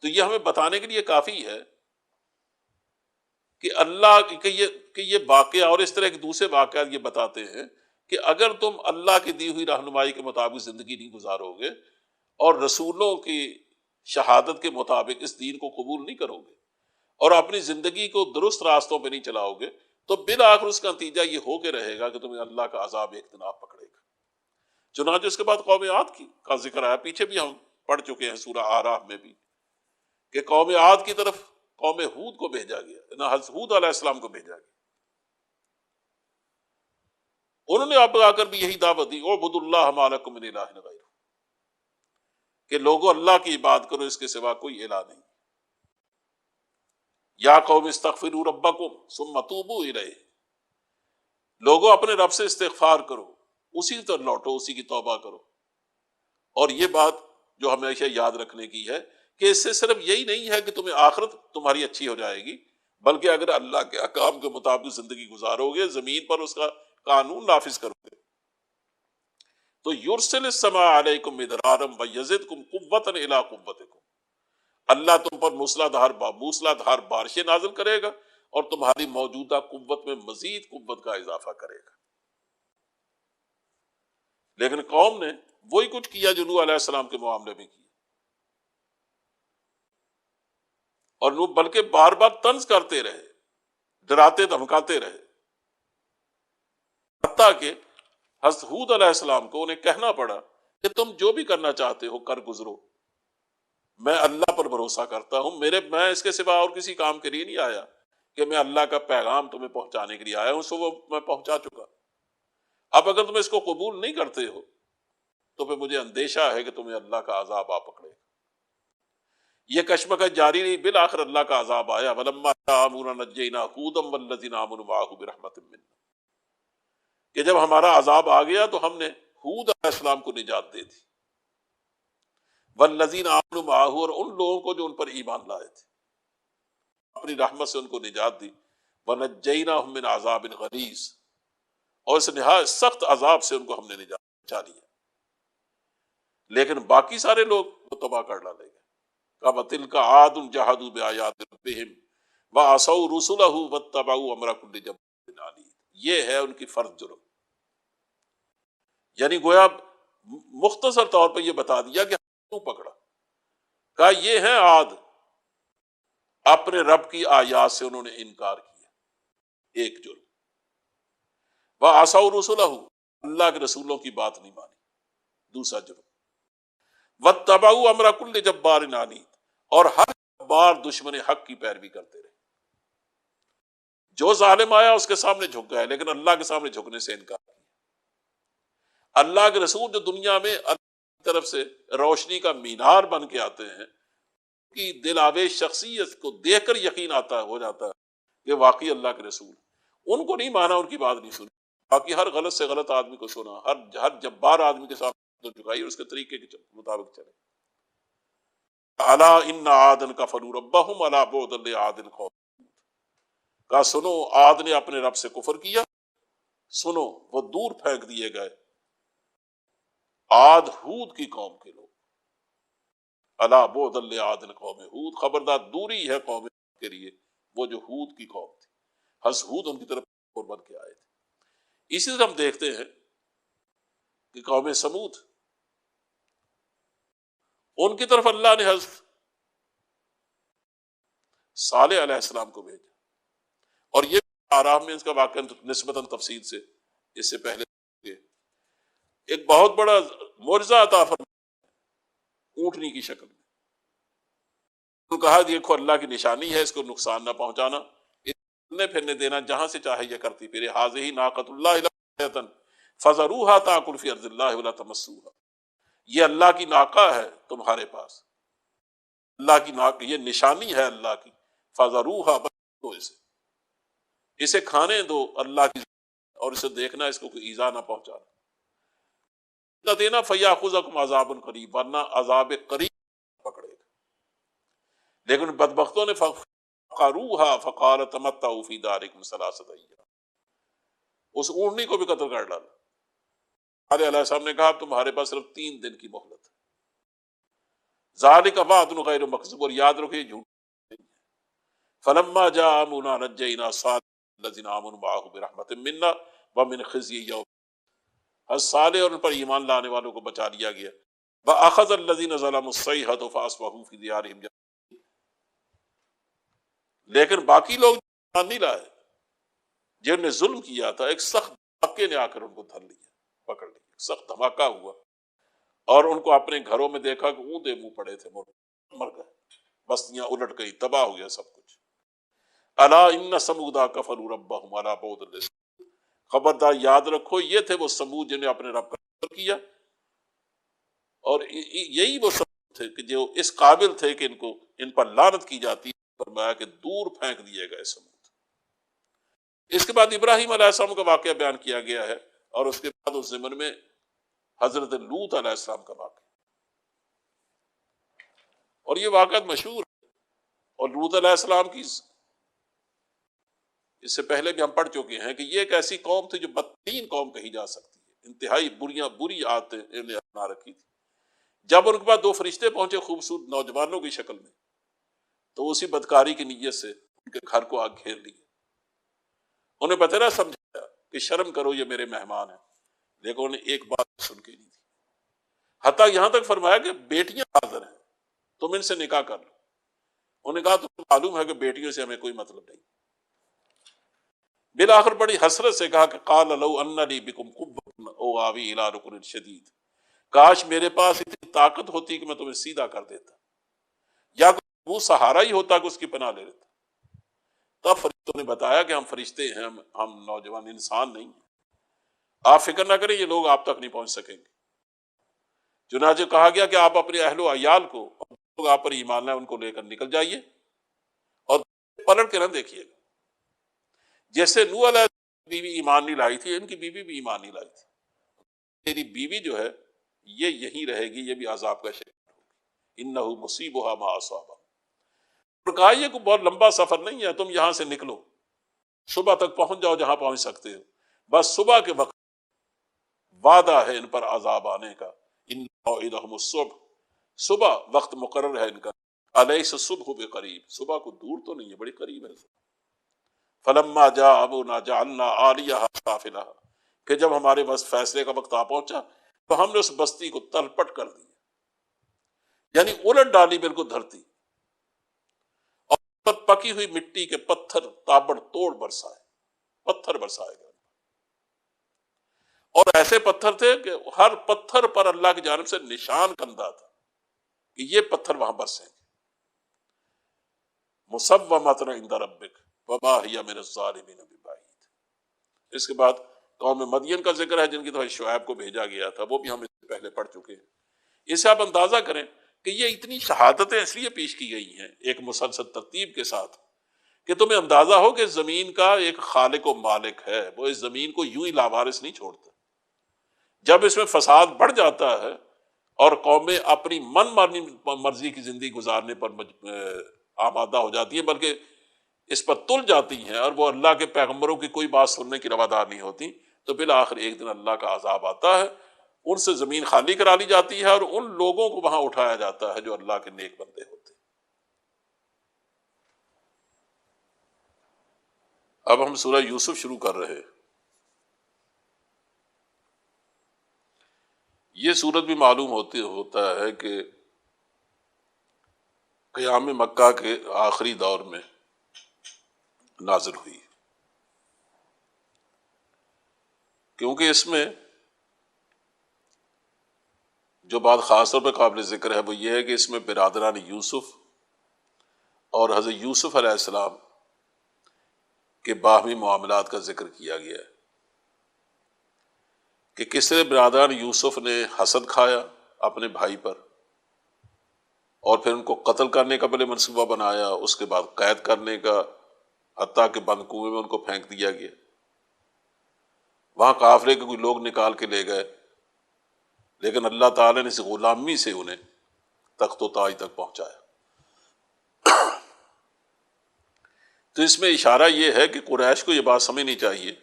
تو یہ ہمیں بتانے کے لیے کافی ہے کہ اللہ کہ یہ واقعہ اور اس طرح کے دوسرے واقعات یہ بتاتے ہیں کہ اگر تم اللہ کی دی ہوئی رہنمائی کے مطابق زندگی نہیں گزارو گے اور رسولوں کی شہادت کے مطابق اس دین کو قبول نہیں کرو گے اور اپنی زندگی کو درست راستوں پہ نہیں چلاؤ گے تو بالآخر اس کا نتیجہ یہ ہو کے رہے گا کہ تمہیں اللہ کا عذاب ایک دن پکڑے گا۔ چنانچہ اس کے بعد قوم عاد کا ذکر آیا، پیچھے بھی ہم پڑھ چکے ہیں سورہ اعراف میں بھی کہ قوم عاد کی طرف قوم ہود کو بھیجا گیا، نہ حضرت ہود علیہ السلام کو بھیجا گیا۔ انہوں نے اب آ کر بھی یہی دعوت دی، اعبدوا اللہ ما لکم من الہ غیرہ، کہ لوگوں اللہ کی عبادت کرو، اس کے سوا کوئی الہ نہیں۔ یا قوم استغفروا ربکم ثم توبوا الیہ، لوگوں اپنے رب سے استغفار کرو، اسی طرح لوٹو، اسی کی توبہ کرو۔ اور یہ بات جو ہمیشہ یاد رکھنے کی ہے کہ اس سے صرف یہی نہیں ہے کہ تمہیں آخرت تمہاری اچھی ہو جائے گی، بلکہ اگر اللہ کے احکام کے مطابق زندگی گزارو گے، زمین پر اس کا قانون نافذ کرو گے، تو یرسل السماء علیکم مدرارا ویزدکم قوۃ الی قوتکم، اللہ تم پر موسلادھار بارشیں نازل کرے گا اور تمہاری موجودہ قوت میں مزید قوت کا اضافہ کرے گا۔ لیکن قوم نے وہی کچھ کیا جو نوح علیہ السلام کے معاملے میں کیا، اور نوح بلکہ بار بار طنز کرتے رہے، ڈراتے دھمکاتے رہے، حتیٰ کہ حضرت ہود علیہ السلام کو انہیں کہنا پڑا کہ تم جو بھی کرنا چاہتے ہو کر گزرو، میں اللہ پر بھروسہ کرتا ہوں، میں اس کے سوا اور کسی کام کے لیے نہیں آیا، کہ میں اللہ کا پیغام تمہیں پہنچانے کے لیے آیا ہوں، سو وہ میں پہنچا چکا۔ اب اگر تم اس کو قبول نہیں کرتے ہو تو پھر مجھے اندیشہ ہے کہ تمہیں اللہ کا عذاب آ پکڑے۔ یہ کشمکش جاری رہی، بالآخر اللہ کا عذاب آیا، وَلَمَّا جَاءَ أَمْرُنَا نَجَّيْنَا هُودًا وَالَّذِينَ آمَنُوا مَعَهُ بِرَحْمَةٍ مِّنَّا، کہ جب ہمارا عذاب آ گیا تو ہم نے ہود علیہ السلام کو نجات دے دی، وَالَّذِينَ آمَنُوا مَعَهُ، اور ان لوگوں کو جو ان پر ایمان لائے تھے، اپنی رحمت سے ان کو نجات دی، وَنَجَّيْنَاهُم مِّنْ عَذَابٍ غَلِيظٍ، اور اس نہایت سخت عذاب سے ان کو ہم نے نجات پہنچا دیا، لیکن باقی سارے لوگ وہ تباہ کر ڈالے گئے۔ وَتِلْكَ عَادٌ جَحَدُوا بِآيَاتِ رَبِّهِمْ وَعَصَوْا رُسُلَهُ وَاتَّبَعُوا أَمْرَ كُلِّ جَبَّارٍ عَنِيدٍ، یہ ہے ان کی فرض جرم، یعنی گویا مختصر طور پر یہ بتا دیا کہ کیوں پکڑا، کہا یہ ہے عاد، اپنے رب کی آیات سے انہوں نے انکار کیا، ایک جرم، وَعَصَوْا رُسُلَهُ، اللہ کے رسولوں کی بات نہیں مانی، دوسرا جرم، وَاتَّبَعُوا أَمْرَ كُلِّ جَبَّارٍ عَنِيدٍ، اور ہر بار دشمن حق کی پیروی کرتے رہے، جو ظالم آیا اس کے سامنے جھک گئے، لیکن اللہ کے سامنے جھکنے سے انکار کیا۔ اللہ کے رسول جو دنیا میں اللہ کی طرف سے روشنی کا مینار بن کے آتے ہیں، کی دل آویز شخصیت کو دیکھ کر یقین ہو جاتا ہے کہ واقعی اللہ کے رسول، ان کو نہیں مانا، ان کی بات نہیں سنی، باقی ہر غلط سے غلط آدمی کو سنا، ہر جبار آدمی کے سامنے تو جھکائی اور اس کے طریقے کے مطابق چلے۔ الا ان عادا کفروا ربهم الا بعدا لعاد قوم، کہا سنو عاد نے اپنے رب سے کفر کیا، سنو وہ دور پھینک دیے گئے، عاد ہود کی قوم کے لوگ، الا بعدا لعاد قوم ہود، خبردار دوری ہے قوم کے لیے وہ جو ہود کی قوم تھی، حضرت ہود ان کی طرف بن کے آئے تھے۔ اسی طرح ہم دیکھتے ہیں کہ قوم سمود، ان کی طرف اللہ نے حضرت صالح علیہ السلام کو بھیجا، اور یہ آرام میں اس کا واقعہ نسبتاً تفصیل سے اس سے پہلے ایک بہت بڑا معجزہ عطا فرمایا اونٹنی کی شکل میں، تو کہا دیکھو اللہ کی نشانی ہے، اس کو نقصان نہ پہنچانا، چلنے پھرنے دینا، جہاں سے چاہے یہ کرتی پھرے، حاذہ ناقۃ اللہ لکم فذروها تاکل فی ارض اللہ ولا تمسوها، یہ اللہ کی ناقہ ہے تمہارے پاس، اللہ کی ناقہ، یہ نشانی ہے اللہ کی، فذروها، بس اسے کھانے دو اللہ کی، اور اسے دیکھنا اس کو کوئی ایذا نہ پہنچانا، نہ دینا فیاخذکم عذاب قریب، ورنہ عذاب قریب پکڑے گا۔ لیکن بدبختوں نے فقروها فقال تمتعوا فی دارکم ثلاثۃ ایام، اس اونٹنی کو بھی قتل کر ڈالا۔ صالح علیہ السلام نے کہا اب تمہارے پاس صرف 3 دن کی مہلت ہے، ذالک وعد غیر مکذوب، اور یاد رکھو یہ جھوٹ نہیں ہے۔ فلما جاء امرنا نجینا صالح الذین آمنوا معه برحمۃ منا ومن خزي یوم، حضرت صالح اور ان پر ایمان لانے والوں کو بچا لیا گیا، واخذ الذین ظلموا الصیحۃ فاصبحوا فی دیارہم جاثمین، لیکن باقی لوگ ایمان نہیں لائے، جنہوں نے ظلم کیا تھا، ایک سخت دھماکے نے آ کر ان کو دھر لیا، پکڑ لیا، سخت دھماکہ ہوا، اور ان کو اپنے گھروں میں دیکھا کہ اوندا منہ پڑے تھے، مر گئے، بستیاں الٹ گئی، تباہ ہو گیا سب کچھ۔ الا ان ثمودا کفروا ربهم الا بعدا لثمود، خبردار یاد رکھو یہ تھے وہ سمود جنہیں اپنے رب کا کفر کیا، اور یہی وہ سمود تھے کہ جو اس قابل تھے کہ ان پر لعنت کی جاتی، فرمایا کہ دور پھینک دیے گئے سمود۔ اس کے بعد ابراہیم علیہ السلام کا واقعہ بیان کیا گیا ہے، اور اس کے بعد اس ضمن میں حضرت لوط علیہ السلام کا واقعہ، اور یہ واقعات مشہور ہے، اور لوط علیہ السلام کی اس سے پہلے بھی ہم پڑھ چکے ہیں کہ یہ ایک ایسی قوم تھی جو بدترین قوم کہی جا سکتی ہے، انتہائی بری عادتیں انہیں اپنا رکھی تھی۔ جب ان کے پاس 2 فرشتے پہنچے خوبصورت نوجوانوں کی شکل میں، تو اسی بدکاری کی نیت سے ان کے گھر کو آگ گھیر لی، انہیں بتیرا سمجھایا کہ شرم کرو یہ میرے مہمان ہیں، لیکن انہیں ایک بات سن کے نہیں تھی، حتیٰ یہاں تک فرمایا کہ بیٹیاں حاضر ہیں، تم ان سے نکاح کر لو۔ انہوں نے کہا تمہیں معلوم ہے کہ بیٹیوں سے ہمیں کوئی مطلب نہیں۔ بالآخر بڑی حسرت سے کہا کہ قال لو ان لی بکم قوۃ او آوی الی رکن شدید، کاش میرے پاس اتنی طاقت ہوتی کہ میں تمہیں سیدھا کر دیتا، یا وہ سہارا ہی ہوتا کہ اس کی پناہ لے لیتا۔ تب فرشتوں نے بتایا کہ ہم فرشتے ہیں، ہم نوجوان انسان نہیں ہیں، آپ فکر نہ کریں، یہ لوگ آپ تک نہیں پہنچ سکیں گے۔ چنانچہ کہا گیا کہ آپ اپنے اہل و عیال کو لوگ آپ پر ایمان لائے ان کو لے کر نکل جائیے اور پلٹ کے نہ دیکھیے گا. جیسے نوح علیہ بیوی ایمان نہیں لائی تھی، ان کی بیوی بھی ایمان نہیں لائی تھی. تیری بیوی جو ہے یہ یہیں رہے گی، یہ بھی عذاب کا شکار ہوگی. انہ مصیبھا ما اصابہ. اور کہا یہ کوئی بہت لمبا سفر نہیں ہے، تم یہاں سے نکلو، صبح تک پہنچ جاؤ جہاں پہنچ سکتے ہو، بس صبح کے وقت وعدہ ہے ان پر عذاب آنے کا. ان موعدہم الصبح، صبح وقت مقرر ہے ان کا. الیس الصبح بقریب، صبح کو دور تو نہیں ہے، بڑی قریب ہے. فلما جاء امرنا جعلنا عالیہا سافلہا، کہ جب ہمارے بس فیصلے کا وقت آ پہنچا تو ہم نے اس بستی کو تلپٹ کر دی، یعنی الٹ ڈالی بالکل دھرتی، اور پکی ہوئی مٹی کے پتھر تابڑ توڑ برسائے، پتھر برسائے گئے. اور ایسے پتھر تھے کہ ہر پتھر پر اللہ کی جانب سے نشان کندہ تھا کہ یہ پتھر وہاں برسیں گے. مسومۃ عند ربک وما ہی من الظالمین ببعید. اس کے بعد قوم مدین کا ذکر ہے جن کی طرف شعیب کو بھیجا گیا تھا، وہ بھی ہم اس سے پہلے پڑھ چکے ہیں. اس سے آپ اندازہ کریں کہ یہ اتنی شہادتیں اس لیے پیش کی گئی ہیں ایک مسلسل ترتیب کے ساتھ کہ تمہیں اندازہ ہو کہ زمین کا ایک خالق و مالک ہے، وہ اس زمین کو یوں ہی لاوارث نہیں چھوڑتا. جب اس میں فساد بڑھ جاتا ہے اور قومیں اپنی من مرضی کی زندگی گزارنے پر آمادہ ہو جاتی ہیں، بلکہ اس پر تل جاتی ہیں اور وہ اللہ کے پیغمبروں کی کوئی بات سننے کی روادار نہیں ہوتی، تو بالآخر ایک دن اللہ کا عذاب آتا ہے، ان سے زمین خالی کرا لی جاتی ہے اور ان لوگوں کو وہاں اٹھایا جاتا ہے جو اللہ کے نیک بندے ہوتے ہیں. اب ہم سورہ یوسف شروع کر رہے ہیں. یہ سورت بھی معلوم ہوتا ہے کہ قیام مکہ کے آخری دور میں نازل ہوئی، کیونکہ اس میں جو بات خاص طور پہ قابل ذکر ہے وہ یہ ہے کہ اس میں برادران یوسف اور حضرت یوسف علیہ السلام کے باہمی معاملات کا ذکر کیا گیا ہے کہ کس طرح برادران یوسف نے حسد کھایا اپنے بھائی پر اور پھر ان کو قتل کرنے کا پہلے منصوبہ بنایا، اس کے بعد قید کرنے کا، حتیٰ کہ بند کنویں میں ان کو پھینک دیا گیا. وہاں قافلے کے کوئی لوگ نکال کے لے گئے، لیکن اللہ تعالیٰ نے اس غلامی سے انہیں تخت و تاج تک پہنچایا. تو اس میں اشارہ یہ ہے کہ قریش کو یہ بات سمجھنی چاہیے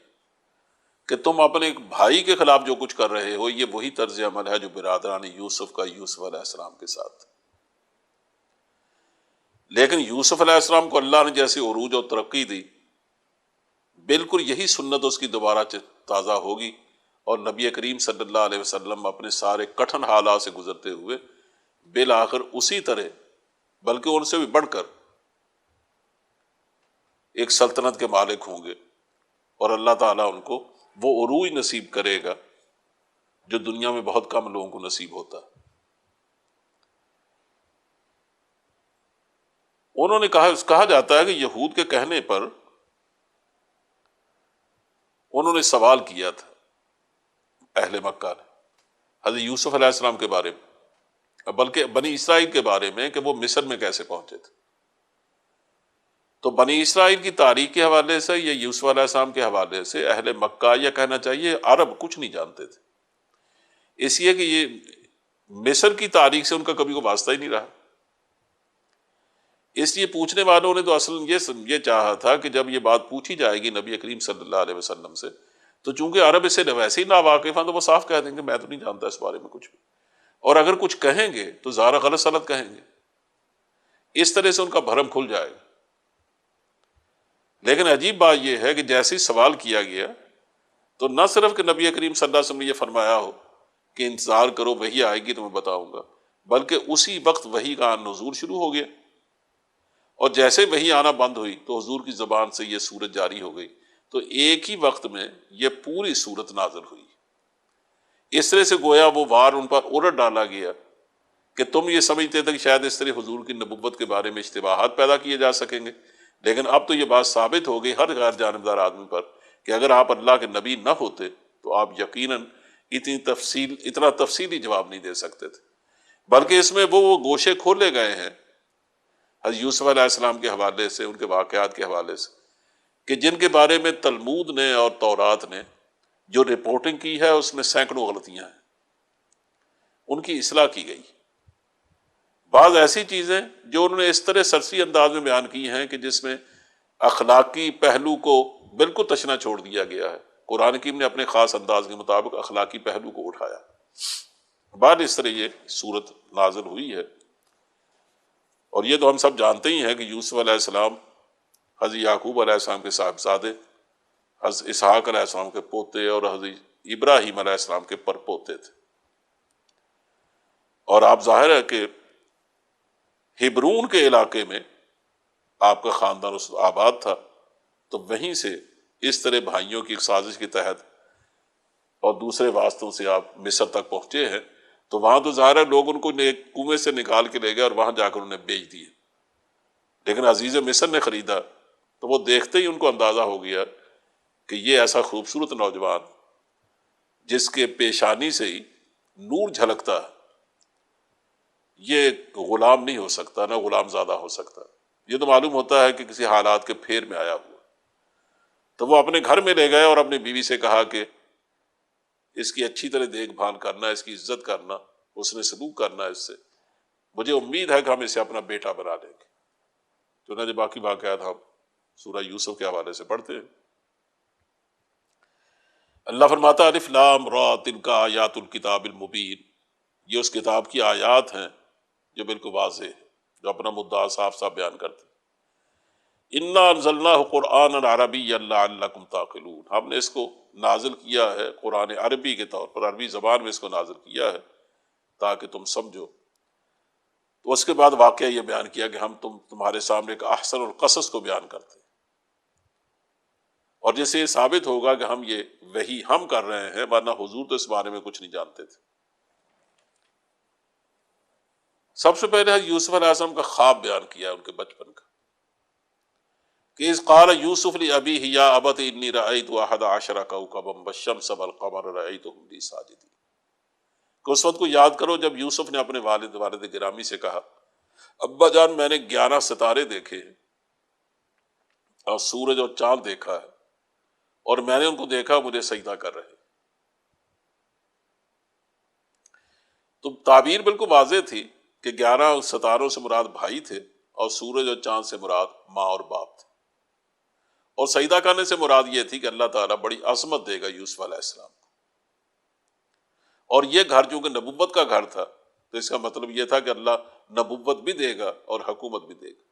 کہ تم اپنے بھائی کے خلاف جو کچھ کر رہے ہو یہ وہی طرز عمل ہے جو برادران یوسف کا یوسف علیہ السلام کے ساتھ. لیکن یوسف علیہ السلام کو اللہ نے جیسی عروج اور ترقی دی، بالکل یہی سنت اس کی دوبارہ تازہ ہوگی، اور نبی کریم صلی اللہ علیہ وسلم اپنے سارے کٹھن حالات سے گزرتے ہوئے بالآخر اسی طرح بلکہ ان سے بھی بڑھ کر ایک سلطنت کے مالک ہوں گے، اور اللہ تعالیٰ ان کو وہ عروج نصیب کرے گا جو دنیا میں بہت کم لوگوں کو نصیب ہوتا ہے. انہوں نے کہا جاتا ہے کہ یہود کے کہنے پر انہوں نے سوال کیا تھا اہل مکہ نے حضرت یوسف علیہ السلام کے بارے میں، بلکہ بنی اسرائیل کے بارے میں کہ وہ مصر میں کیسے پہنچے تھے. تو بنی اسرائیل کی تاریخ کے حوالے سے یا یوسف علیہ السلام کے حوالے سے اہل مکہ یا کہنا چاہیے عرب کچھ نہیں جانتے تھے، اس لیے کہ یہ مصر کی تاریخ سے ان کا کبھی کوئی واسطہ ہی نہیں رہا. اس لیے پوچھنے والوں نے تو اصل یہ چاہا تھا کہ جب یہ بات پوچھی جائے گی نبی کریم صلی اللہ علیہ وسلم سے، تو چونکہ عرب اس سے ویسے ہی ناواقف ہیں تو وہ صاف کہہ دیں گے میں تو نہیں جانتا اس بارے میں کچھ بھی، اور اگر کچھ کہیں گے تو ظاہر غلط سلط کہیں گے، اس طرح سے ان کا بھرم کھل جائے گا. لیکن عجیب بات یہ ہے کہ جیسے ہی سوال کیا گیا تو نہ صرف کہ نبی کریم صلی اللہ علیہ وسلم نے یہ فرمایا ہو کہ انتظار کرو وحی آئے گی تو میں بتاؤں گا، بلکہ اسی وقت وحی کا نزول شروع ہو گیا، اور جیسے وحی آنا بند ہوئی تو حضور کی زبان سے یہ سورت جاری ہو گئی. تو ایک ہی وقت میں یہ پوری سورت نازل ہوئی. اس طرح سے گویا وہ وار ان پر الٹ ڈالا گیا کہ تم یہ سمجھتے تھے کہ شاید اس طرح حضور کی نبوت کے بارے میں اشتباہات پیدا کیے جا سکیں گے، لیکن اب تو یہ بات ثابت ہو گئی ہر غیر جانبدار آدمی پر کہ اگر آپ اللہ کے نبی نہ ہوتے تو آپ یقیناً اتنا تفصیلی جواب نہیں دے سکتے تھے. بلکہ اس میں وہ گوشے کھولے گئے ہیں حضرت یوسف علیہ السلام کے حوالے سے، ان کے واقعات کے حوالے سے، کہ جن کے بارے میں تلمود نے اور تورات نے جو رپورٹنگ کی ہے اس میں سینکڑوں غلطیاں ہیں، ان کی اصلاح کی گئی۔ بعض ایسی چیزیں جو انہوں نے اس طرح سرسی انداز میں بیان کی ہیں کہ جس میں اخلاقی پہلو کو بالکل تشنا چھوڑ دیا گیا ہے، قرآن حکیم نے اپنے خاص انداز کے مطابق اخلاقی پہلو کو اٹھایا۔ بعد اس طرح یہ صورت نازل ہوئی ہے، اور یہ تو ہم سب جانتے ہی ہیں کہ یوسف علیہ السلام حضرت یعقوب علیہ السلام کے صاحبزادے، حضرت اسحاق علیہ السلام کے پوتے اور حضرت ابراہیم علیہ السلام کے پرپوتے تھے، اور آپ ظاہر ہے کہ ہبرون کے علاقے میں آپ کا خاندان اس آباد تھا، تو وہیں سے اس طرح بھائیوں کی ایک سازش کے تحت اور دوسرے واسطوں سے آپ مصر تک پہنچے ہیں، تو وہاں تو ظاہر ہے لوگ ان کو ایک کنویں سے نکال کے لے گئے اور وہاں جا کر انہیں بیچ دیے، لیکن عزیز مصر نے خریدا تو وہ دیکھتے ہی ان کو اندازہ ہو گیا کہ یہ ایسا خوبصورت نوجوان جس کے پیشانی سے ہی نور جھلکتا ہے، یہ غلام نہیں ہو سکتا، نہ غلام زادہ ہو سکتا، یہ تو معلوم ہوتا ہے کہ کسی حالات کے پھیر میں آیا ہوا۔ تو وہ اپنے گھر میں لے گئے اور اپنی بیوی سے کہا کہ اس کی اچھی طرح دیکھ بھال کرنا، اس کی عزت کرنا، اس نے سلوک کرنا اس سے، مجھے امید ہے کہ ہم اسے اپنا بیٹا بنا لیں گے۔ چنانچہ باقی واقعات ہم سورہ یوسف کے حوالے سے پڑھتے ہیں۔ اللہ فرماتا ہے الف لام را تلک آیات الکتاب المبین، یہ اس کتاب کی آیات ہیں جو بالکل واضح ہے، جو اپنا مدعا صاف صاف بیان کرتے ہیں۔ انا انزلناہ قرآنا عربیا لعلکم تعقلون، ہم نے اس کو نازل کیا ہے قرآن عربی کے طور پر، عربی زبان میں اس کو نازل کیا ہے تاکہ تم سمجھو۔ تو اس کے بعد واقعہ یہ بیان کیا کہ ہم تمہارے سامنے ایک احسن القصص کو بیان کرتے ہیں، اور جس سے یہ ثابت ہوگا کہ ہم یہ وحی ہم کر رہے ہیں، ورنہ حضور تو اس بارے میں کچھ نہیں جانتے تھے۔ سب سے پہلے یوسف علیہ السلام کا خواب بیان کیا ان کے بچپن کا، کہ اذ قال یوسف لابیہ یا ابت انی رأیت احد عشر کوکبا والشمس والقمر رأیتهم لی ساجدین، کہ اس وقت کو یاد کرو جب یوسف نے اپنے والد گرامی سے کہا ابا جان میں نے 11 ستارے دیکھے ہیں اور سورج اور چاند دیکھا ہے، اور میں نے ان کو دیکھا مجھے سجدہ کر رہے۔ تو تعبیر بالکل واضح تھی کہ 11 ستاروں سے مراد بھائی تھے اور سورج اور چاند سے مراد ماں اور باپ تھے، اور سجدہ کرنے سے مراد یہ تھی کہ اللہ تعالیٰ بڑی عظمت دے گا یوسف علیہ السلام کو، اور یہ گھر چونکہ نبوت کا گھر تھا تو اس کا مطلب یہ تھا کہ اللہ نبوت بھی دے گا اور حکومت بھی دے گا۔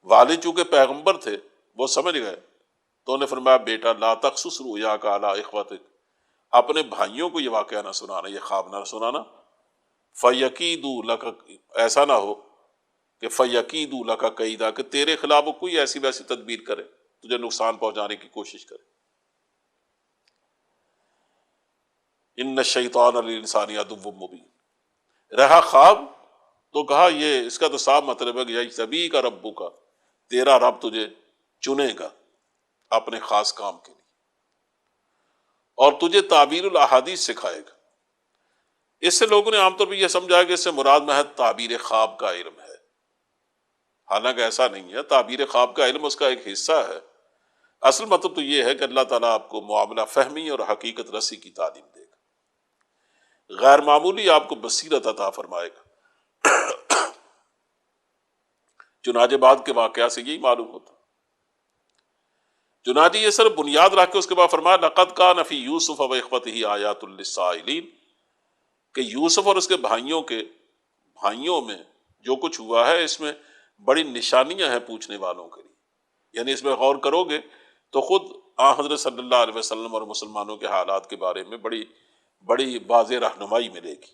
والد چونکہ پیغمبر تھے وہ سمجھ گئے، تو انہیں فرمایا بیٹا لا تقصص رؤیاک علی اخوتک، اپنے بھائیوں کو یہ واقعہ نہ سنانا، یہ خواب نہ سنانا، فَيَكِيدُوا لَكَ، ایسا نہ ہو کہ فَيَكِيدُوا لَكَ کیدا، کہ تیرے خلاف وہ کوئی ایسی ویسی تدبیر کرے، تجھے نقصان پہنچانے کی کوشش کرے۔ ان الشیطان للانسان عدو مبین، رہا خواب تو کہا یہ اس کا تو صاف مطلب ہے کہ یجتبیک ربک، تیرا رب تجھے چنے گا اپنے خاص کام کے لیے، اور تجھے تعبیر الاحادیث سکھائے گا۔ اس سے لوگوں نے عام طور پہ یہ سمجھا کہ اس سے مراد محض تعبیر خواب کا علم ہے، حالانکہ ایسا نہیں ہے، تعبیر خواب کا علم اس کا ایک حصہ ہے، اصل مطلب تو یہ ہے کہ اللہ تعالیٰ آپ کو معاملہ فہمی اور حقیقت رسی کی تعلیم دے گا، غیر معمولی آپ کو بصیرت عطا فرمائے گا۔ چنانچہ بعد کے واقعات سے یہی معلوم ہوتا۔ چنانچہ یہ صرف بنیاد رکھ کے اس کے بعد فرمایا لقد کان فی یوسف و اخوتہ آیات للسائلین، کہ یوسف اور اس کے بھائیوں میں جو کچھ ہوا ہے اس میں بڑی نشانیاں ہیں پوچھنے والوں کے لیے، یعنی اس میں غور کرو گے تو خود حضرت صلی اللہ علیہ وسلم اور مسلمانوں کے حالات کے بارے میں بڑی واضح رہنمائی ملے گی۔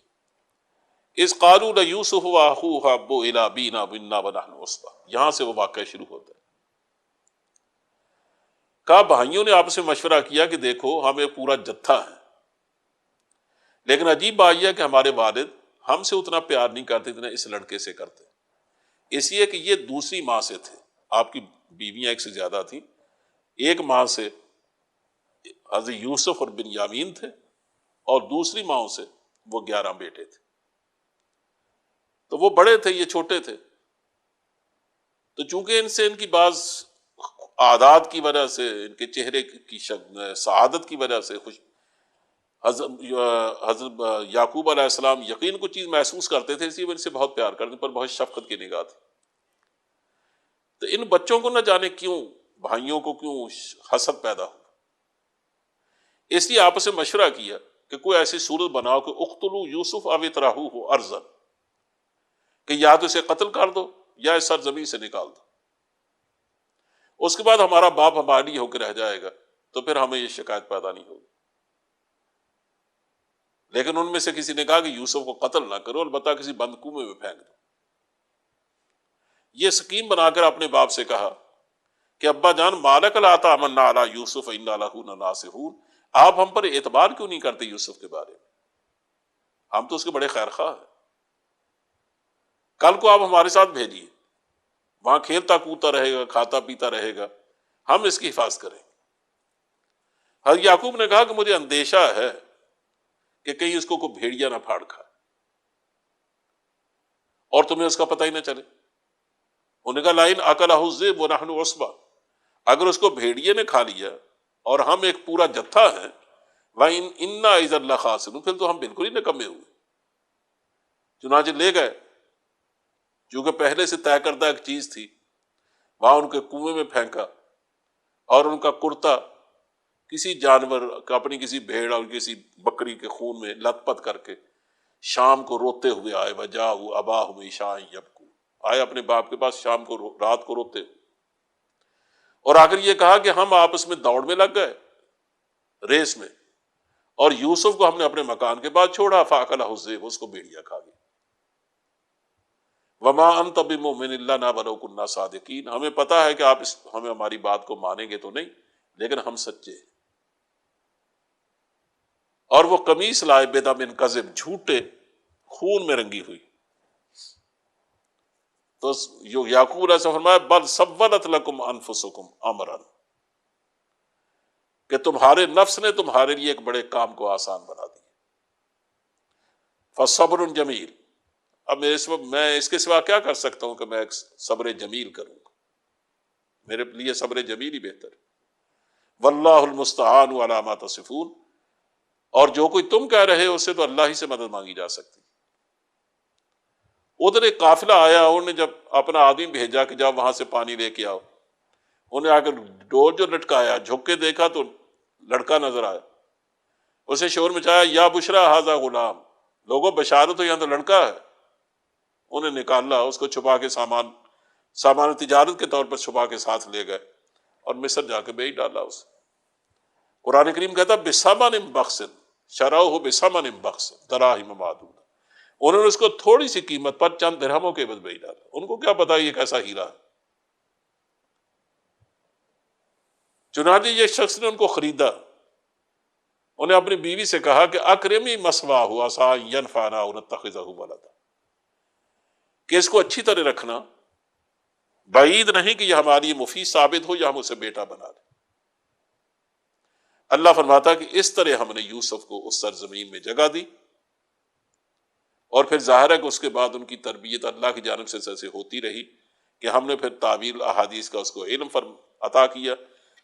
اذ قالوا لیوسف واخوہ احب الی ابینا منا ونحن عصبہ، یہاں سے وہ واقعہ شروع ہوتا ہے۔ کہا بھائیوں نے آپس میں مشورہ کیا کہ دیکھو ہم ایک پورا جتھا ہے، لیکن عجیب بات یہ ہے کہ ہمارے والد ہم سے اتنا پیار نہیں کرتے جتنا اس لڑکے سے کرتے، اس لیے کہ یہ دوسری ماں سے تھے، آپ کی بیویاں ایک سے زیادہ تھیں، ایک ماں سے حضرت یوسف اور بنیامین تھے، اور دوسری ماں سے وہ 11 بیٹے تھے، تو وہ بڑے تھے، یہ چھوٹے تھے، تو چونکہ ان سے ان کی بعض عادات کی وجہ سے، ان کے چہرے کی سعادت کی وجہ سے حضرت یعقوب علیہ السلام یقین کچھ چیز محسوس کرتے تھے، اس لیے وہ ان سے بہت پیار کرتے، پر بہت شفقت کی نگاہ تھی. تو ان بچوں کو نہ جانے کیوں، بھائیوں کو کیوں حسد پیدا ہو، اس لیے آپس میں مشورہ کیا کہ کوئی ایسی صورت بناؤ کہ اقتلوا یوسف او اطرحوہ ارضا، کہ یا تو اسے قتل کر دو یا اس سرزمین سے نکال دو، اس کے بعد ہمارا باپ ہماری ہو کے رہ جائے گا، تو پھر ہمیں یہ شکایت پیدا نہیں ہوگی. لیکن ان میں سے کسی نے کہا کہ یوسف کو قتل نہ کرو، البتہ کسی بند کنویں میں پھینک دو. یہ سکیم بنا کر اپنے باپ سے کہا کہ ابا جان مالک لا تامنا علی یوسف انا لہ لناصحون، آپ ہم پر اعتبار کیوں نہیں کرتے یوسف کے بارے میں، ہم تو اس کے بڑے خیر خواہ ہیں، کل کو آپ ہمارے ساتھ بھیجیے، وہاں کھیلتا کودتا رہے گا، کھاتا پیتا رہے گا، ہم اس کی حفاظت کریں گے. حضرت یعقوب نے کہا کہ مجھے اندیشہ ہے کہ کہیں اس کو کوئی بھیڑیا نہ پھاڑ کھائے اور تمہیں اس کا پتہ ہی نہ چلے. انہوں نے کہا لئن اکلہ الذئب ونحن عصبہ، اگر اس کو بھیڑیے نے کھا لیا اور ہم ایک پورا جتھا ہیں، وَإِنْ إِنَّا إِذًا لَخَاسِرُونَ، پھر تو ہم بالکل ہی نکمے ہوئے. چنانچہ لے گئے، چونکہ پہلے سے طے کردہ ایک چیز تھی، وہاں ان کے کنویں میں پھینکا اور ان کا کرتا کسی جانور کا، اپنی کسی بھیڑ اور کسی بکری کے خون میں لت پت کر کے شام کو روتے ہوئے آئے، وجاءوا اباہم عشاء یبکون، آئے اپنے باپ کے پاس شام کو، رات کو روتے ہوئے، اور آخر یہ کہا کہ ہم آپس میں دوڑ میں لگ گئے، ریس میں، اور یوسف کو ہم نے اپنے مکان کے بعد چھوڑا، فاکلہ الذئب، اس کو بھیڑیا کھا گیا. وما انت بمؤمن لنا ولو كنا صادقین، ہمیں پتا ہے کہ آپ ہمیں ہماری بات کو مانیں گے تو نہیں، لیکن ہم سچے ہیں. اور وہ قمیص لائے بدم کذب، جھوٹے خون میں رنگی ہوئی. تو یعقوب علیہ السلام فرمایا بل سولت لکم انفسکم امرا، کہ تمہارے نفس نے تمہارے لیے ایک بڑے کام کو آسان بنا دیا. فصبر جمیل، اب میں اس کے سوا کیا کر سکتا ہوں کہ میں ایک صبر جمیل کروں گا، میرے لیے صبر جمیل ہی بہتر ہے. واللہ المستعان علی ما تصفون، اور جو کوئی تم کہہ رہے ہو اس سے تو اللہ ہی سے مدد مانگی جا سکتی. ادھر ایک قافلہ آیا، انہوں نے جب اپنا آدمی بھیجا کہ جاؤ وہاں سے پانی لے کے آؤ، انہیں آ کر ڈور جو لٹکایا، جھک کے دیکھا تو لڑکا نظر آیا، اسے شور مچایا یا بشرا ھذا غلام، لوگوں بشارت ہو، یہاں تو لڑکا ہے. انہیں نکالا، اس کو چھپا کے سامان تجارت کے طور پر چھپا کے ساتھ لے گئے اور مصر جا کے بیچ ڈالا اسے. قرآن کریم کہتا بثمن بخس شروہ بثمن بخس دراہم معدودہ، انہوں نے اس کو تھوڑی سی قیمت پر چند درہموں کے عوض بیچ ڈالا. ان کو کیا پتا یہ کیسا ہیرا ہے. چنانچہ یہ شخص نے ان کو خریدا، انہیں اپنی بیوی سے کہا کہ اکرمی مثواہ عسیٰ ان ینفعنا او نتخذہ ولدا، کہ اس کو اچھی طرح رکھنا، بعید نہیں کہ یہ ہماری لیے مفید ثابت ہو یا ہم اسے بیٹا بنا لیں. اللہ فرماتا کہ اس طرح ہم نے یوسف کو اس سرزمین میں جگہ دی، اور پھر ظاہر ہے کہ اس کے بعد ان کی تربیت اللہ کی جانب سے ایسے ہوتی رہی کہ ہم نے پھر تعبیر احادیث کا اس کو علم عطا کیا.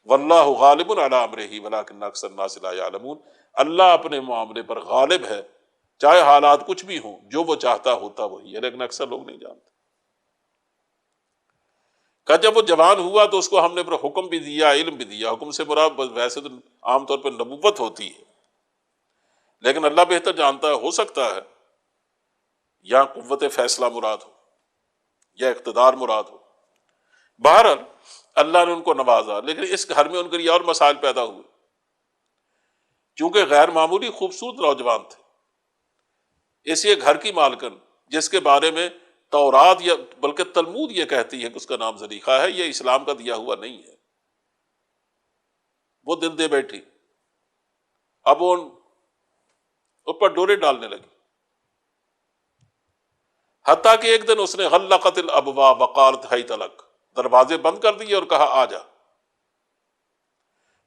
واللہ غالب علی امرہ ولکن اکثر الناس لا یعلمون، اللہ اپنے معاملے پر غالب ہے، چاہے حالات کچھ بھی ہوں، جو وہ چاہتا ہوتا وہی ہے، لیکن اکثر لوگ نہیں جانتے. کہ جب وہ جوان ہوا تو اس کو ہم نے پھر حکم بھی دیا، علم بھی دیا. حکم سے مراد ویسے تو عام طور پر نبوت ہوتی ہے، لیکن اللہ بہتر جانتا ہے، ہو سکتا ہے یا قوت فیصلہ مراد ہو یا اقتدار مراد ہو. بہرحال اللہ نے ان کو نوازا، لیکن اس گھر میں ان کے لیے اور مسائل پیدا ہوئے. چونکہ غیر معمولی خوبصورت نوجوان تھے، اس لیے گھر کی مالکن جس کے بارے میں تورات یا بلکہ تلمود یہ کہتی ہے کہ اس کا نام زلیخا ہے، یہ اسلام کا دیا ہوا نہیں ہے، وہ دل دے بیٹھی. اب وہ اوپر ڈورے ڈالنے لگی، حتیٰ کہ ایک دن اس نے غلقت الابواب وقالت حیت لک، دروازے بند کر دیے اور کہا آ جا.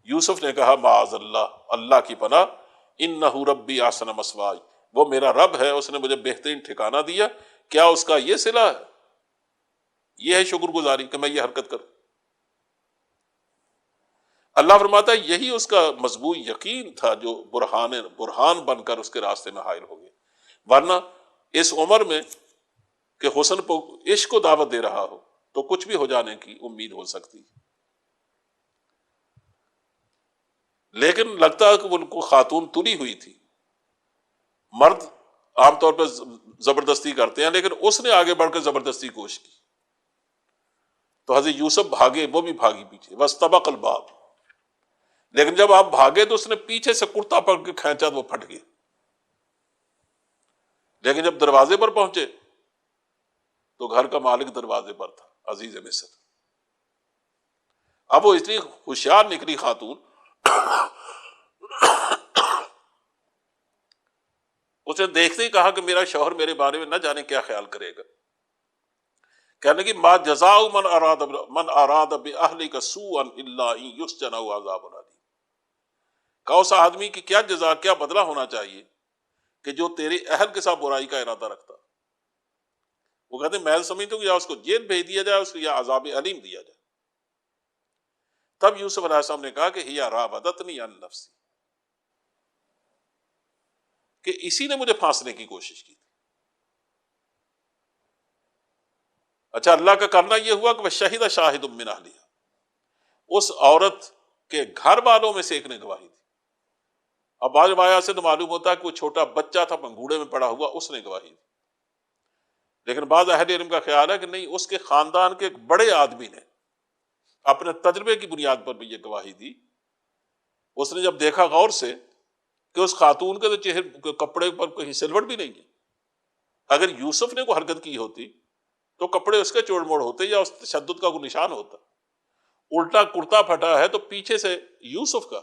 یوسف نے کہا معاذ اللہ، اللہ کی پناہ، انہ ربی احسن مثوائی، وہ میرا رب ہے، اس نے مجھے بہترین ٹھکانہ دیا، کیا اس کا یہ صلہ ہے؟ یہ ہے شکر گزاری کہ میں یہ حرکت کروں۔ اللہ فرماتا ہے یہی اس کا مضبوط یقین تھا جو برہان بن کر اس کے راستے میں حائل ہو گیا، ورنہ اس عمر میں کہ حسن کو عشق کو دعوت دے رہا ہو تو کچھ بھی ہو جانے کی امید ہو سکتی، لیکن لگتا ہے کہ ان کو خاتون تلی ہوئی تھی۔ مرد عام طور پر زبردستی کرتے ہیں، لیکن اس نے آگے بڑھ کر زبردستی کوشش کی، تو حضرت یوسف بھاگے، وہ بھی بھاگی پیچھے، واستبق الباب، لیکن جب آپ بھاگے تو اس نے پیچھے سے کرتا پکڑ کے کھینچا تو وہ پھٹ گیا، لیکن جب دروازے پر پہنچے تو گھر کا مالک دروازے پر تھا، عزیز مصر۔ اب وہ اتنی ہوشیار نکلی خاتون، اس نے دیکھتے ہی کہا کہ میرا شوہر میرے بارے میں نہ جانے کیا خیال کرے گا، کہنے کی ما جزاء من اراد باہلک سوءا الا ان یسجن او عذاب الیم، کہا اس آدمی کی کیا جزا، کیا بدلہ ہونا چاہیے کہ جو تیرے اہل کے ساتھ برائی کا ارادہ رکھتا۔ وہ کہتے ہیں میں سمجھتا ہوں کہ یا اس کو جیل بھیج دیا جائے، اس کو یا عذاب علیم دیا جائے۔ تب یوسف علیہ السلام نے کہا کہ ہی راودتنی عن نفسی، کہ اسی نے مجھے پھانسنے کی کوشش کی تھی۔ اچھا، اللہ کا کرنا یہ ہوا کہ وہ شہید شاہد من اہلہا، اس عورت کے گھر والوں میں سے ایک نے گواہی دی۔ اب بعض روایات سے تو معلوم ہوتا ہے کہ وہ چھوٹا بچہ تھا پنگوڑے میں پڑا ہوا، اس نے گواہی دی، لیکن بعض اہل علم کا خیال ہے کہ نہیں، اس کے خاندان کے ایک بڑے آدمی نے اپنے تجربے کی بنیاد پر بھی یہ گواہی دی۔ اس نے جب دیکھا غور سے کہ اس خاتون کے تو چہرے کپڑے پر کہیں سلوٹ بھی نہیں ہے، اگر یوسف نے کوئی حرکت کی ہوتی تو کپڑے اس کے چوڑ موڑ ہوتے یا اس تشدد کا کوئی نشان ہوتا، الٹا کرتا پھٹا ہے تو پیچھے سے یوسف کا،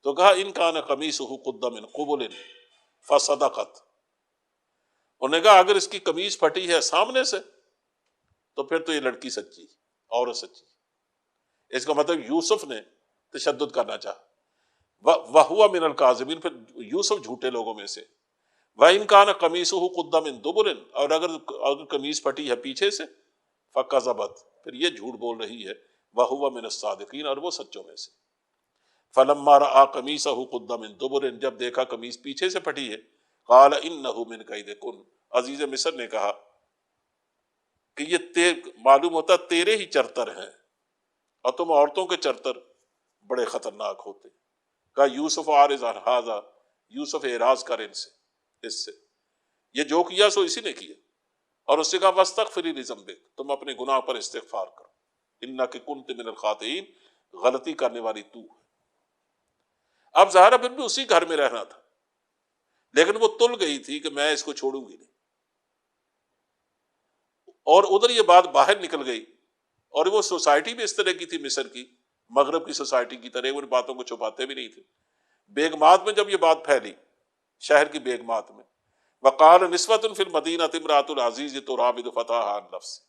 تو کہا ان کان قمیصہ قد من قبل فصدقت، انہوں نے کہا اگر اس کی قمیص پھٹی ہے سامنے سے تو پھر تو یہ لڑکی سچی، عورت سچی، اس کا مطلب یوسف نے تشدد کرنا چاہا۔ وَهُوَ مِنَ الْكَاذِبِينَ، پھر یوسف جھوٹے لوگوں میں سے۔ وَإِنْ كَانَ قَمِيصُهُ قُدَّ مِن دُبُرٍ، اور اگر قمیص پھٹی ہے پیچھے سے، فَكَذَبَتْ، پھر یہ جھوٹ بول رہی ہے، وَهُوَ مِنَ الصَّادِقِينَ، اور وہ سچوں میں سے۔ فَلَمَّا رَأَىٰ قَمِيصَهُ قُدَّ مِن دُبُرٍ، جب دیکھا قمیص پیچھے سے پھٹی ہے، قَالَ إِنَّهُ مِن كَيْدِكُنَّ، عزیز مصر نے کہا کہ یہ معلوم ہوتا تیرے ہی چرتر ہیں، اور تم عورتوں کے چرتر بڑے خطرناک ہوتے۔ کہا یوسف عارض عن ھذا، یوسف اعراض کر ان سے، اس سے، یہ جو کیا سو اسی نے کیا، اور اس سے کہا واستغفری لذنبک، تم اپنے گناہ پر استغفار کرو، انک کنت من الخاطئین، غلطی کرنے والی تو ہے۔ اب ظاہرہ پھر بھی اسی گھر میں رہنا تھا، لیکن وہ تل گئی تھی کہ میں اس کو چھوڑوں گی نہیں، اور ادھر یہ بات باہر نکل گئی، اور وہ سوسائٹی بھی اس طرح کی تھی مصر کی، مغرب کی سوسائٹی کی طرح، ان باتوں کو چھپاتے بھی نہیں تھے۔ بیگمات میں جب یہ بات پھیلی، شہر کی بیگمات میں، وقال نسوۃ فی المدینہ امرأۃ العزیز تراود فتاها عن نفسہ،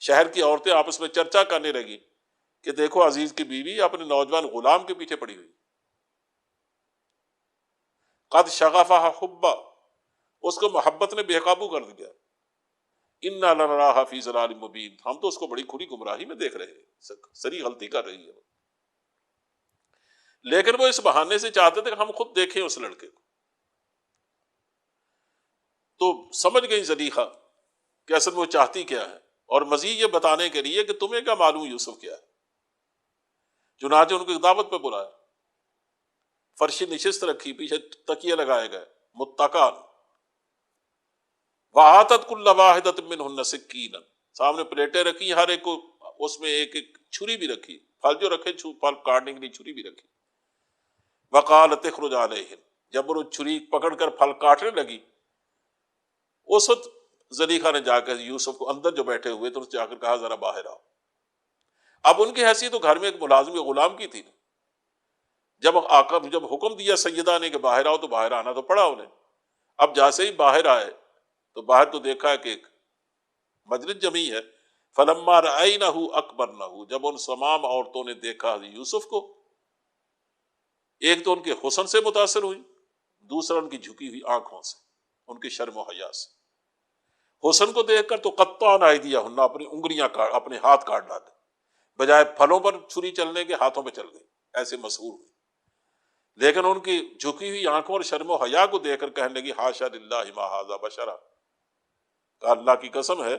شہر کی عورتیں آپس میں چرچا کرنے لگی کہ دیکھو عزیز کی بیوی اپنے نوجوان غلام کے پیچھے پڑی ہوئی، قد شغفها حبا، اس کو محبت نے بے قابو کر دیا، انا لنراها فی ضلال مبین، ہم تو اس کو بڑی کھلی گمراہی میں دیکھ رہے ہیں، سری غلطی کر رہی ہے۔ لیکن وہ اس بہانے سے چاہتے تھے کہ ہم خود دیکھیں اس لڑکے کو، تو سمجھ گئی زلیخا کہ اصل میں وہ چاہتی کیا ہے، اور مزید یہ بتانے کے لیے کہ تمہیں کیا معلوم یوسف کیا ہے، چنانچہ ان کو دعوت پہ بلایا، فرشی نشست رکھی، پیچھے تکیے لگائے گئے، متکئ، وآتت کل واحدۃ منہن سکینا، سامنے پلیٹیں رکھی، ہر ایک کو اس میں ایک ایک چھری بھی رکھی، پھل جو رکھے پھل کاٹنے کے لیے چھری بھی رکھی، وقالت اخرج علیہم، جب وہ چھری پکڑ کر پھل کاٹنے لگی، اس وقت زلیخا نے جا کر یوسف کو اندر جو بیٹھے ہوئے تو جا کر کہا ذرا باہر آؤ۔ اب ان کی حیثیت تو گھر میں ایک ملازم غلام کی تھی، جب حکم دیا سیدہ نے کہ باہر آؤ تو باہر آنا تو پڑا انہیں۔ اب جیسے ہی باہر آئے تو باہر تو دیکھا کہ ایک مجلس جمی ہے، فلما رأینہ اکبرنہ، جب ان تمام عورتوں نے دیکھا یوسف کو، ایک تو ان کے حسن سے متاثر ہوئی، دوسرا ان کی جھکی ہوئی آنکھوں سے، ان کی شرم و حیا سے۔ حسن کو دیکھ کر تو قطعاً ایدیہن، اپنی انگلیاں کاٹ، اپنے ہاتھ کاٹ ڈالے، بجائے پھلوں پر چھری چلنے کے ہاتھوں پہ چل گئی، ایسے مسحور ہوئی۔ لیکن ان کی جھکی ہوئی آنکھوں اور شرم و حیا کو دیکھ کر کہنے لگی حاشا للہ ما ھذا بشرا، کہ اللہ کی قسم ہے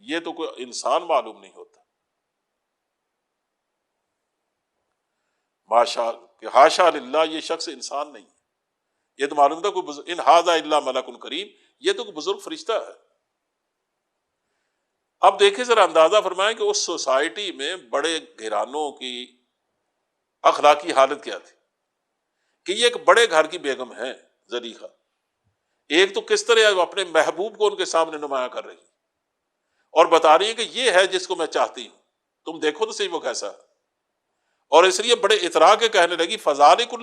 یہ تو کوئی انسان معلوم نہیں ہوتا۔ ماشاء کہ حاشا للہ، یہ شخص انسان نہیں ہے، یہ تو معلوم تھا کوئی ان ھذا الا ملک کریم، یہ تو کوئی بزرگ فرشتہ ہے۔ اب دیکھیں ذرا، اندازہ فرمائیں کہ اس سوسائٹی میں بڑے گھرانوں کی اخلاقی حالت کیا تھی، کہ یہ ایک بڑے گھر کی بیگم ہے زلیخا، ایک تو کس طرح وہ اپنے محبوب کو ان کے سامنے نمایاں کر رہی اور بتا رہی ہے کہ یہ ہے جس کو میں چاہتی ہوں، تم دیکھو تو صحیح وہ کیسا ہے۔ اور اس لیے بڑے اطراء کے کہنے لگی فذالکن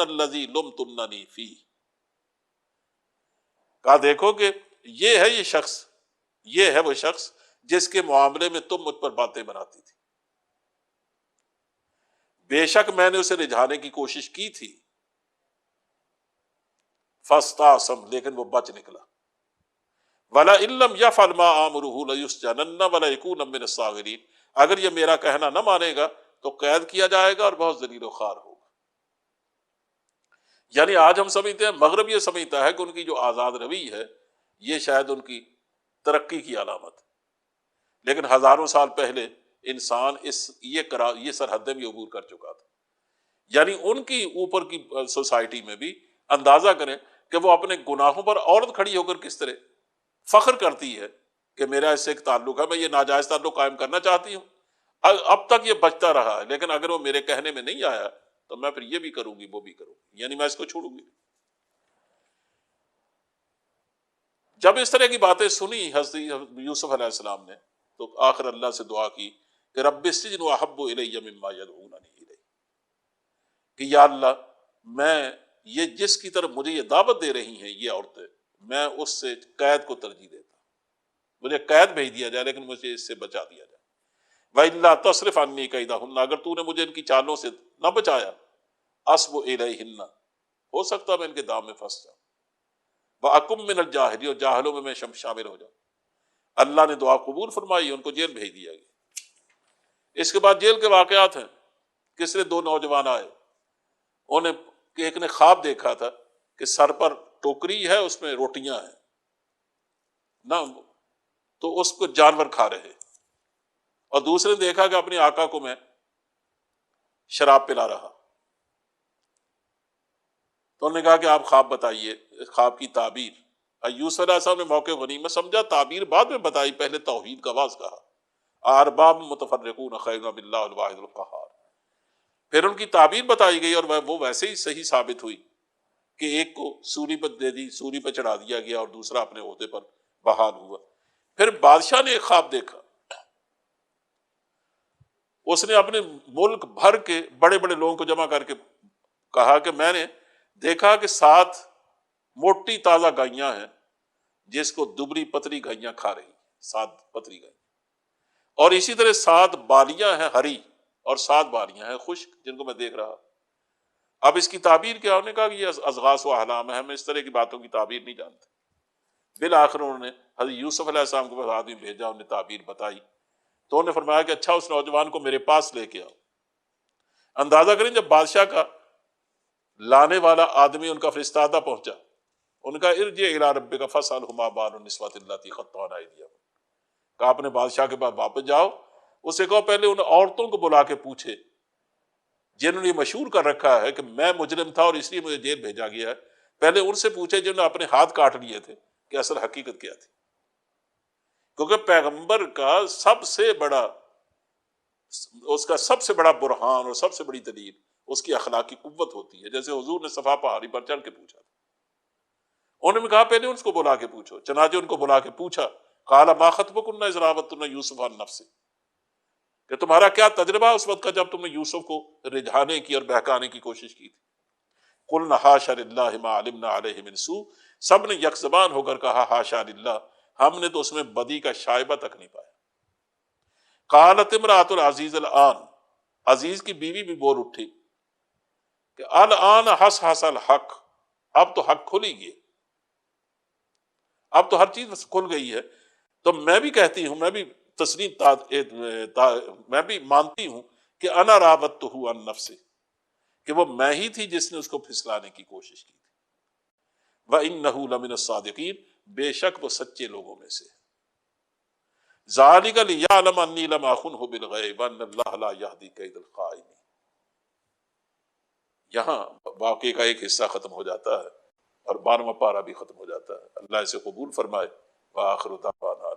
الذی لمتننی فیہ، کہا دیکھو کہ یہ ہے یہ شخص، یہ ہے وہ شخص جس کے معاملے میں تم مجھ پر باتیں بناتی تھی، بے شک میں نے اسے رجھانے کی کوشش کی تھی، فاستعصم، لیکن وہ بچ نکلا، وَلَئِن لَّمْ يَفْعَلْ مَا آمُرُهُ لَيُسْجَنَنَّ وَلَيَكُونًا مِّنَ الصَّاغِرِينَ، اگر یہ میرا کہنا نہ مانے گا تو قید کیا جائے گا اور بہت ذلیل و خوار ہوگا۔ یعنی آج ہم سمجھتے ہیں، مغرب یہ سمجھتا ہے کہ ان کی جو آزاد روی ہے یہ شاید ان کی ترقی کی علامت ہے، لیکن ہزاروں سال پہلے انسان یہ سرحدیں بھی عبور کر چکا تھا۔ یعنی ان کی اوپر کی سوسائٹی میں بھی اندازہ کریں کہ وہ اپنے گناہوں پر عورت کھڑی ہو کر کس طرح فخر کرتی ہے کہ میرا اس سے ایک تعلق ہے، میں یہ ناجائز تعلق قائم کرنا چاہتی ہوں، اب تک یہ بچتا رہا ہے، لیکن اگر وہ میرے کہنے میں نہیں آیا تو میں پھر یہ بھی کروں گی وہ بھی کروں گی، یعنی میں اس کو چھوڑوں گی۔ جب اس طرح کی باتیں سنی حضرت یوسف علیہ السلام نے تو آخر اللہ سے دعا کی کہ رب السجن احب الی مما یدعوننی الیہ، کہ یا اللہ میں یہ جس کی طرف مجھے یہ دعوت دے رہی ہیں یہ عورتیں، میں اس سے قید کو ترجیح دیتا ہوں، مجھے قید بھیج دیا جائے لیکن مجھے اس سے بچا دیا جائے۔ وَإِلَّا تَصْرِفْ عَنِّي كَيْدَهُنَّ، اگر تو نے مجھے ان کی چالوں سے نہ بچایا، أَصْبُ إِلَيْهِنَّ، ہو سکتا میں ان کے دام میں پھنس جاؤں، وَأَكُن مِّنَ الْجَاهِلِينَ، اور جاہلوں میں شامل ہو جاؤں۔ اللہ نے دعا قبول فرمائی، ان کو جیل بھیج دیا گیا۔ اس کے بعد جیل کے واقعات ہیں، کس نے دو نوجوان آئے، انہیں ایک نے خواب دیکھا تھا کہ سر پر ٹوکری ہے اس میں روٹیاں ہیں نہ، تو اس کو جانور کھا رہے، اور دوسرے نے دیکھا کہ اپنے آقا کو میں شراب پلا رہا، تو انہوں نے کہا کہ آپ خواب بتائیے، خواب کی تعبیر۔ یوسف علیہ السلام نے موقع غنیمت سمجھا، تعبیر بعد میں بتائی، پہلے توحید کا آغاز کہا، ارباب متفرقون خیر ام اللہ الواحد القہار، پھر ان کی تعبیر بتائی گئی اور وہ ویسے ہی صحیح ثابت ہوئی کہ ایک کو سولی پر دے دی، سولی پر چڑھا دیا گیا، اور دوسرا اپنے عہدے پر بحال ہوا۔ پھر بادشاہ نے ایک خواب دیکھا، اس نے اپنے ملک بھر کے بڑے بڑے لوگوں کو جمع کر کے کہا کہ میں نے دیکھا کہ 7 موٹی تازہ گائیاں ہیں جس کو دبلی پتلی گائیاں کھا رہی، 7 پتلی گائیاں، اور اسی طرح 7 بالیاں ہیں ہری اور 7 بالیاں ہیں خشک جن کو میں دیکھ رہا۔ اب اس کی تعبیر کیا؟ انہوں نے کہا کہ یہ اضغاث و احلام ہے، ہم اس طرح کی باتوں کی تعبیر نہیں جانتے۔ بالآخر انہوں نے حضرت یوسف علیہ السلام کے پاس آدمی بھیجا، انہوں نے تعبیر بتائی، تو انہوں نے فرمایا کہ اچھا اس نوجوان کو میرے پاس لے کے آؤ۔ اندازہ کریں جب بادشاہ کا لانے والا آدمی ان کا فرستادہ پہنچا، ان کا ارجع الی ربک فاسألہ ما بال النسوۃ اللتی قطعن ایدیہن، کہا اپنے بادشاہ کے پاس واپس جاؤ، اسے کہو پہلے ان عورتوں کو بلا کے پوچھے جنہوں نے مشہور کر رکھا ہے کہ میں مجرم تھا اور اس لیے مجھے جیل بھیجا گیا ہے، پہلے ان سے پوچھے جنہوں نے اپنے ہاتھ کاٹ لیے تھے کہ اصل حقیقت کیا تھی، کیونکہ پیغمبر کا سب سے بڑا برہان اور سب سے بڑی دلیل اس کی اخلاقی قوت ہوتی ہے، جیسے حضور نے صفا پہاڑی پر چڑھ کے پوچھا تھا، انہوں نے کہا پہلے ان کو بلا کے پوچھو، چنانچہ ان کو بلا کے پوچھا، قال ما خطبکن اذ راودتن یوسف عن نفسہ، کہ تمہارا کیا تجربہ اس وقت کا جب تم نے یوسف کو رجھانے کی اور بہکانے کی کوشش کی تھی؟ قلنا حاشا للہ ما علمنا علیہ من سوء، سب نے یک زبان ہو کر کہا حاشا للہ، ہم نے تو اس میں بدی کا شائبہ تک نہیں پایا۔ قالت امرأۃ العزیز الآن، عزیز کی بیوی بھی بول اٹھی کہ الآن حس حس الحق، اب تو حق کھل ہی گئے، اب تو ہر چیز کھل گئی ہے، تو میں بھی کہتی ہوں، میں بھی تسلیم میں بھی مانتی ہوں کہ انا راودتہ عن نفسہ، کہ وہ میں ہی تھی جس نے اس کو پھسلانے کی کوشش کی تھی۔ وَإِنَّهُ لَمِنَ الصَّادِقِينَ، بے شک وہ سچے لوگوں میں سے ہے۔ ذَلِكَ لِيَعْلَمَ أَنِّي لَمْ أَخُنْهُ بِالْغَيْبِ وَأَنَّ اللَّهَ لَا يَهْدِي كَيْدَ الْخَائِنِينَ۔ یہاں واقعے کا ایک حصہ ختم ہو جاتا ہے اور 12واں پارہ بھی ختم ہو جاتا ہے۔ اللہ اسے قبول فرمائے۔ وآخر دعوانا